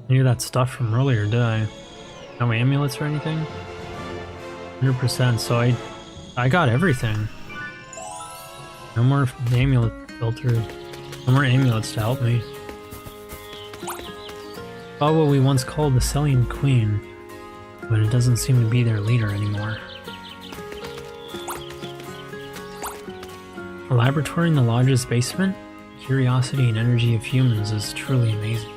knew that stuff from earlier, did I? No amulets or anything? 100%, so I got everything. No more amulet filters. No more amulets to help me. About what we once called the Cellien Queen, but it doesn't seem to be their leader anymore. A laboratory in the lodge's basement? The curiosity and energy of humans is truly amazing.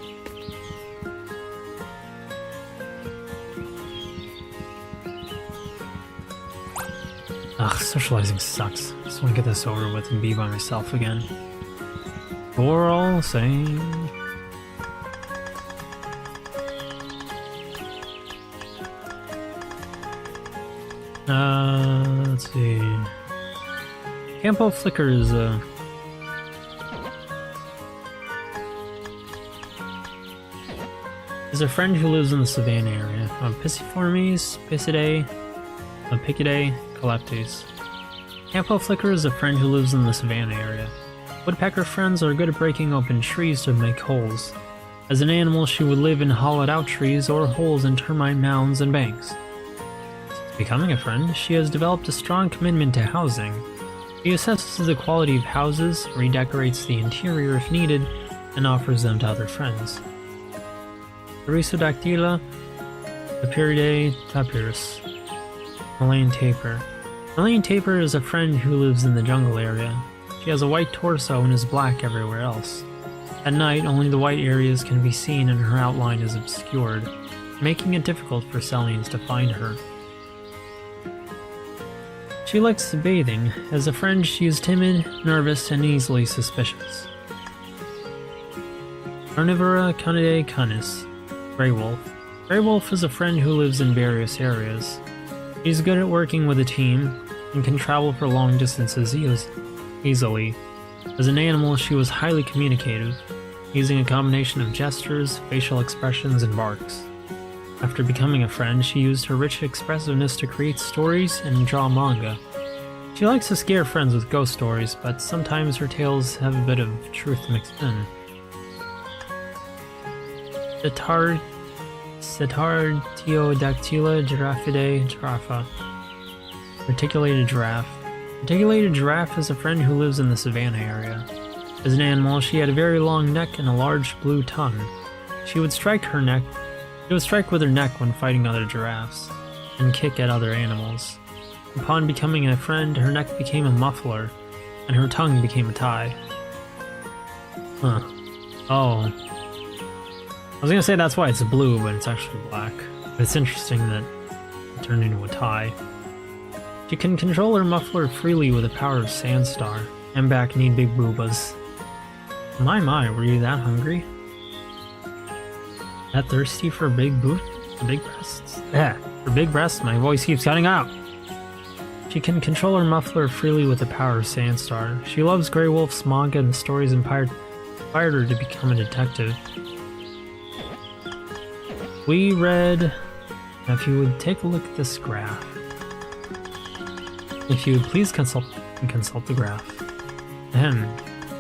Ugh, socializing sucks. I just want to get this over with and be by myself again. We're all the same. Let's see. Campo flickers, is a friend who lives in the savannah area of Pisciformes, Picidae, Caleptes. Campo flicker is a friend who lives in the savannah area. Woodpecker friends are good at breaking open trees to make holes. As an animal, she would live in hollowed-out trees or holes in termite mounds and banks. Since becoming a friend, she has developed a strong commitment to housing. She assesses the quality of houses, redecorates the interior if needed, and offers them to other friends. Perissodactyla, Tapiridae tapirus. Malayan Tapir. Malayan Tapir is a friend who lives in the jungle area. She has a white torso and is black everywhere else. At night, only the white areas can be seen and her outline is obscured, making it difficult for Celliens to find her. She likes bathing. As a friend, she is timid, nervous, and easily suspicious. Carnivora Canidae Canis. Grey Wolf. Grey Wolf is a friend who lives in various areas. She's good at working with a team and can travel for long distances easily. As an animal, she was highly communicative, using a combination of gestures, facial expressions, and barks. After becoming a friend, she used her rich expressiveness to create stories and draw manga. She likes to scare friends with ghost stories, but sometimes her tales have a bit of truth mixed in. Cetartiodactyla Giraffidae Giraffa. Reticulated Giraffe. Reticulated Giraffe is a friend who lives in the savannah area. As an animal, she had a very long neck and a large blue tongue. She would strike with her neck when fighting other giraffes, and kick at other animals. Upon becoming a friend, her neck became a muffler, and her tongue became a tie. Huh. Oh. I was gonna say that's why it's blue, but it's actually black. But it's interesting that it turned into a tie. She can control her muffler freely with the power of Sandstar, and back need big boobas. My, were you that hungry? That thirsty for big breasts? Yeah, for big breasts, my voice keeps cutting out. She can control her muffler freely with the power of Sandstar. She loves Grey Wolf's manga and the stories inspired her to become a detective. We read... Now if you would take a look at this graph. If you would please consult the graph.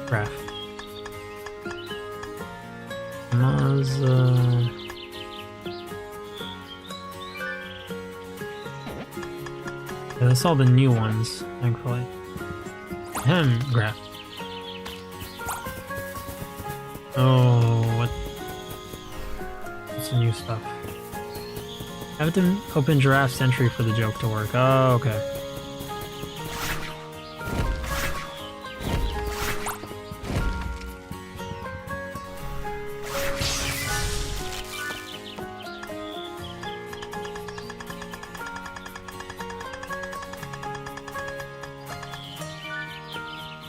Graph. Yeah, that's all the new ones, thankfully. Graph. Oh, what's the new stuff? Have to open Giraffe's entry for the joke to work. Oh, okay.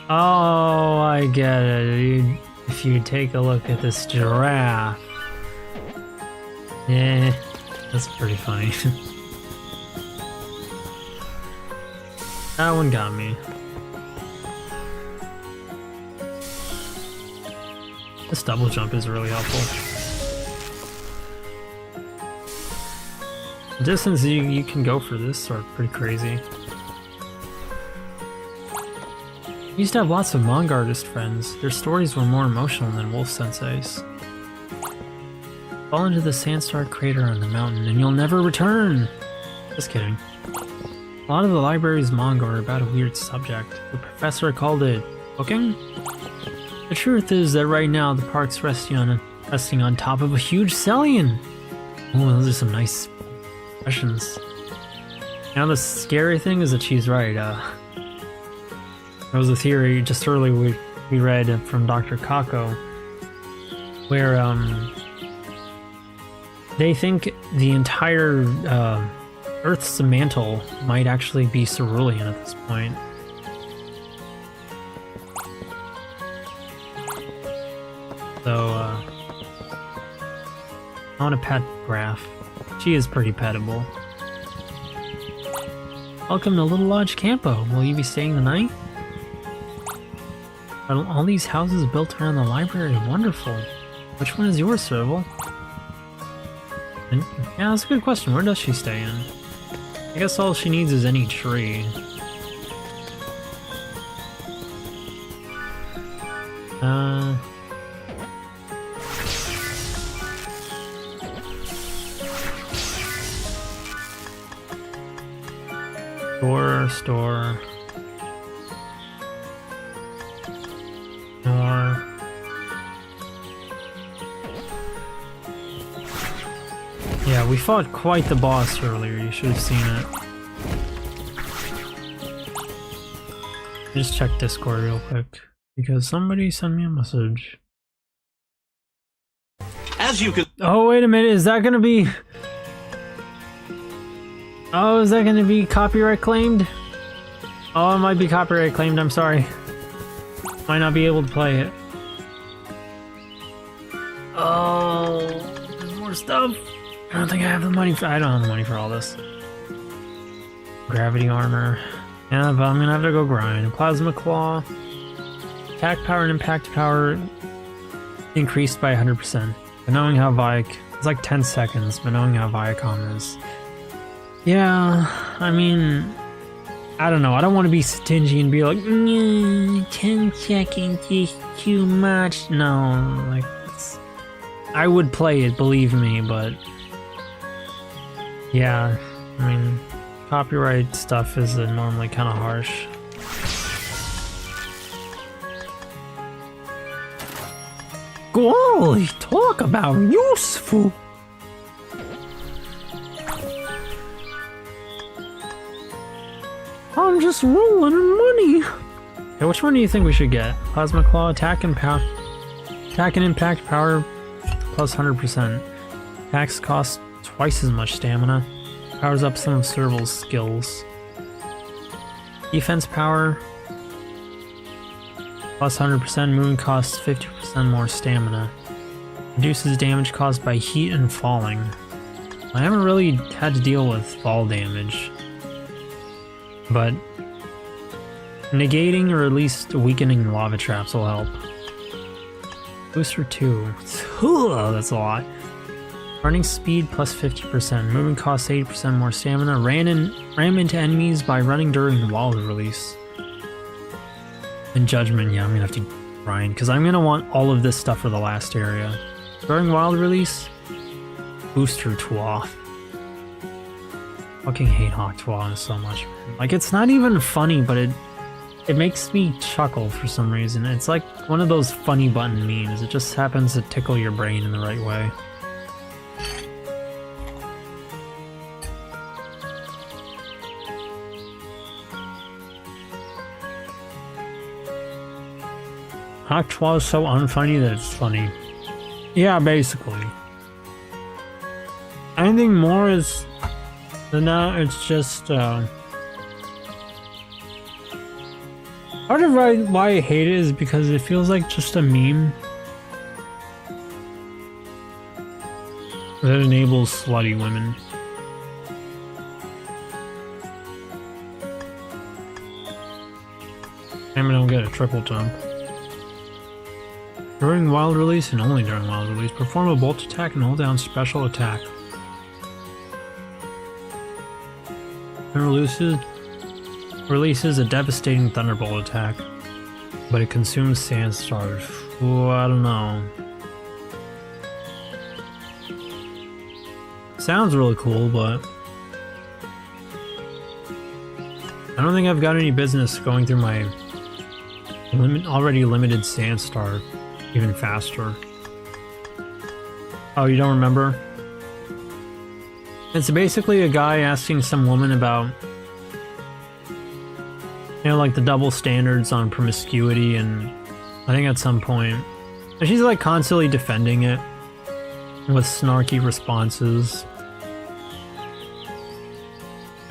Oh, I get it. If you take a look at this giraffe. Yeah, that's pretty funny. That one got me. This double jump is really helpful. The distance you can go for this are pretty crazy. I used to have lots of manga artist friends. Their stories were more emotional than Wolf Sensei's. Fall into the Sandstar crater on the mountain and you'll never return! Just kidding. A lot of the library's manga are about a weird subject. The professor called it booking? The truth is that right now the park's resting on top of a huge Cellien! Oh, those are some nice expressions. Now the scary thing is that she's right. There was a theory just earlier we read from Dr. Kako where they think the entire Earth's mantle might actually be cerulean at this point. So I want to pet Graph. She is pretty pettable. Welcome to Little Lodge Campo. Will you be staying the night? All these houses built around the library are wonderful. Which one is yours, Serval? Yeah, that's a good question. Where does she stay in? I guess all she needs is any tree. Store. More. Yeah, we fought quite the boss earlier. You should have seen it. Just check Discord real quick because somebody sent me a message. As you can. Oh, wait a minute. Is that gonna be? Oh, is that gonna be copyright claimed? Oh, it might be copyright claimed, I'm sorry. Might not be able to play it. Oh, there's more stuff. I don't think I have the money for- I don't have the money for all this. Gravity armor. Yeah, but I'm gonna have to go grind. Plasma claw. Attack power and impact power increased by 100%. But knowing how it's like 10 seconds, but knowing how Viacom is. Yeah, I mean, I don't know. I don't want to be stingy and be like, 10 seconds is too much. No, like, I would play it, believe me, but yeah, I mean, copyright stuff is normally kind of harsh. Golly, talk about useful. I'm just rolling in money. Okay, which one do you think we should get? Plasma claw, attack and impact power plus 100%. Attacks cost twice as much stamina. Powers up some of Serval's skills. Defense power plus 100%. Movement costs 50% more stamina. Reduces damage caused by heat and falling. I haven't really had to deal with fall damage, but negating or at least weakening lava traps will help. Booster 2. Ugh, that's a lot. Running speed plus 50%. Movement costs 80% more stamina. Ram into enemies by running during wild release. And judgment, yeah, I'm gonna have to grind because I'm gonna want all of this stuff for the last area. During wild release, booster Twa. Fucking hate Hawk Twa so much. Like, it's not even funny, but it makes me chuckle for some reason. It's like one of those funny button memes. It just happens to tickle your brain in the right way. Hawk Twa is so unfunny that it's funny. Yeah, basically. Anything more is than that, it's just part of why I hate it is because it feels like just a meme that enables slutty women. Damn it, I don't get a triple jump. During wild release and only during wild release, perform a bolt attack and hold down special attack. It releases a devastating thunderbolt attack, but it consumes sand stars. Ooh, I don't know. Sounds really cool, but I don't think I've got any business going through my already limited sand star even faster. Oh, you don't remember? It's basically a guy asking some woman about, you know, like the double standards on promiscuity, and I think at some point, and she's like constantly defending it with snarky responses.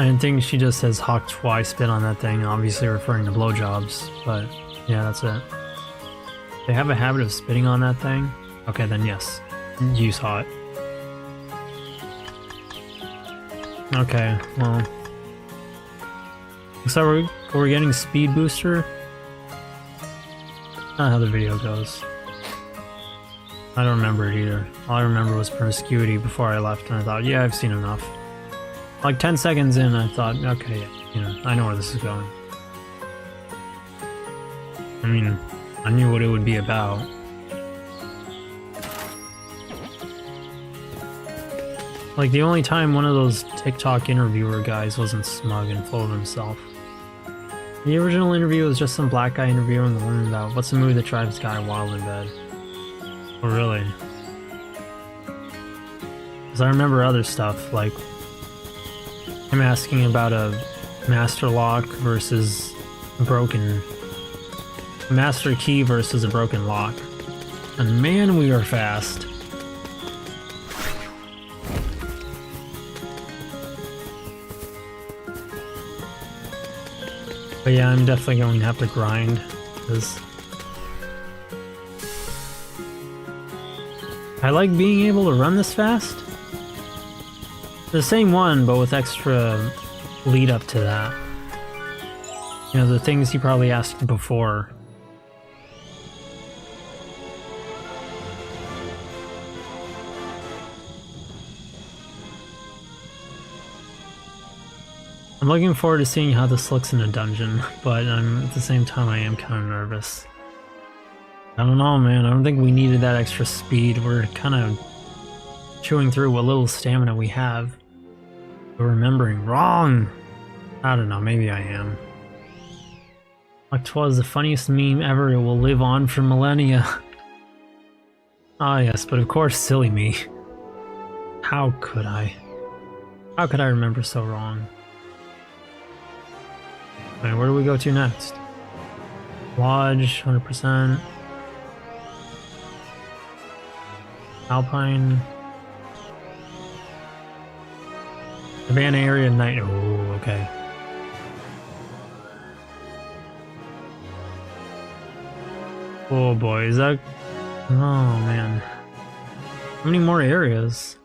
I think she just says Hawk Twa spit on that thing, obviously referring to blowjobs, but yeah, that's it. They have a habit of spitting on that thing? Okay, then yes. You saw it. Okay, well. So we're getting speed booster? Not how the video goes. I don't remember it either. All I remember was promiscuity before I left, and I thought, yeah, I've seen enough. Like 10 seconds in, I thought, okay, you know, I know where this is going. I mean, I knew what it would be about. Like, the only time one of those TikTok interviewer guys wasn't smug and full of himself. The original interview was just some black guy interviewing a woman about what's the move that drives guy wild in bed. Oh, really? Because I remember other stuff, like him asking about a master lock versus a master key versus a broken lock. And man, we are fast. But yeah, I'm definitely going to have to grind, because I like being able to run this fast. The same one, but with extra lead up to that. You know, the things you probably asked before. I'm looking forward to seeing how this looks in a dungeon, but at the same time I am kind of nervous. I don't know, man. I don't think we needed that extra speed. We're kind of chewing through what little stamina we have. We're remembering wrong! I don't know, maybe I am. Mach 12 is the funniest meme ever. It will live on for millennia. Ah yes, but of course, silly me. How could I? How could I remember so wrong? Alright, where do we go to next? Lodge, 100%. Alpine. Savannah area night. Oh, okay. Oh boy, is that... Oh man. How many more areas?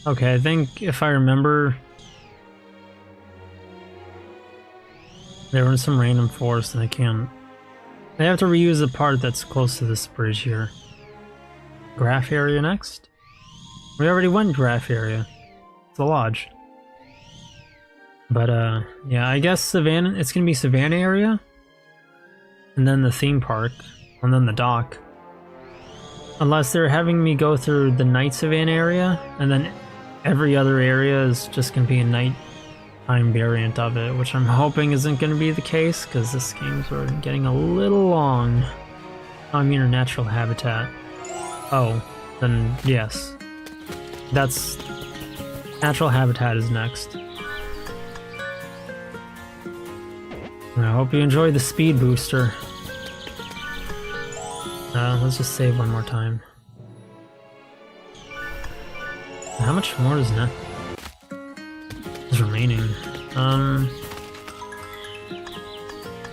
Okay, I think if I remember... There was some random forest and I can't... They have to reuse the part that's close to this bridge here. Graph area next? We already went graph area. It's the lodge. But yeah, I guess Savannah, it's gonna be Savannah area. And then the theme park. And then the dock. Unless they're having me go through the night Savannah area. And then every other area is just gonna be a nighttime variant of it. Which I'm hoping isn't gonna be the case. Because this game's getting a little long. I mean, a natural habitat. Oh, then yes. That's... Natural habitat is next. I hope you enjoyed the speed booster. Let's just save one more time. How much more is remaining?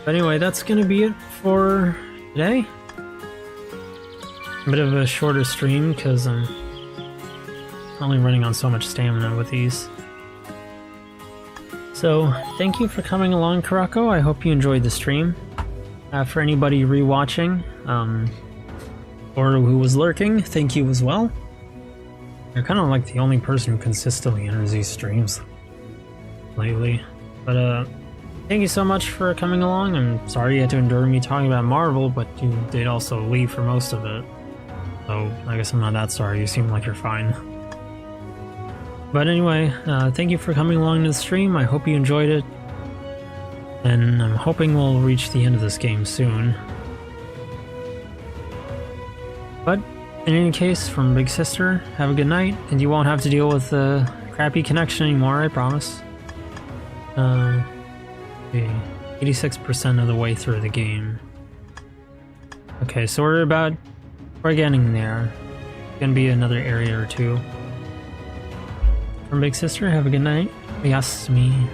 But anyway, that's gonna be it for today. A bit of a shorter stream because I'm only running on so much stamina with these. So, thank you for coming along, Karako. I hope you enjoyed the stream. For anybody rewatching, or who was lurking, thank you as well. You're kind of like the only person who consistently enters these streams lately. But, thank you so much for coming along. I'm sorry you had to endure me talking about Marvel, but you did also leave for most of it. So, I guess I'm not that sorry. You seem like you're fine. But anyway, thank you for coming along to the stream. I hope you enjoyed it. And I'm hoping we'll reach the end of this game soon. But in any case, from Big Sister, have a good night, and you won't have to deal with the crappy connection anymore, I promise. 86% of the way through the game. Okay, so we're getting there. Gonna be another area or two. From Big Sister, have a good night. Yasumi.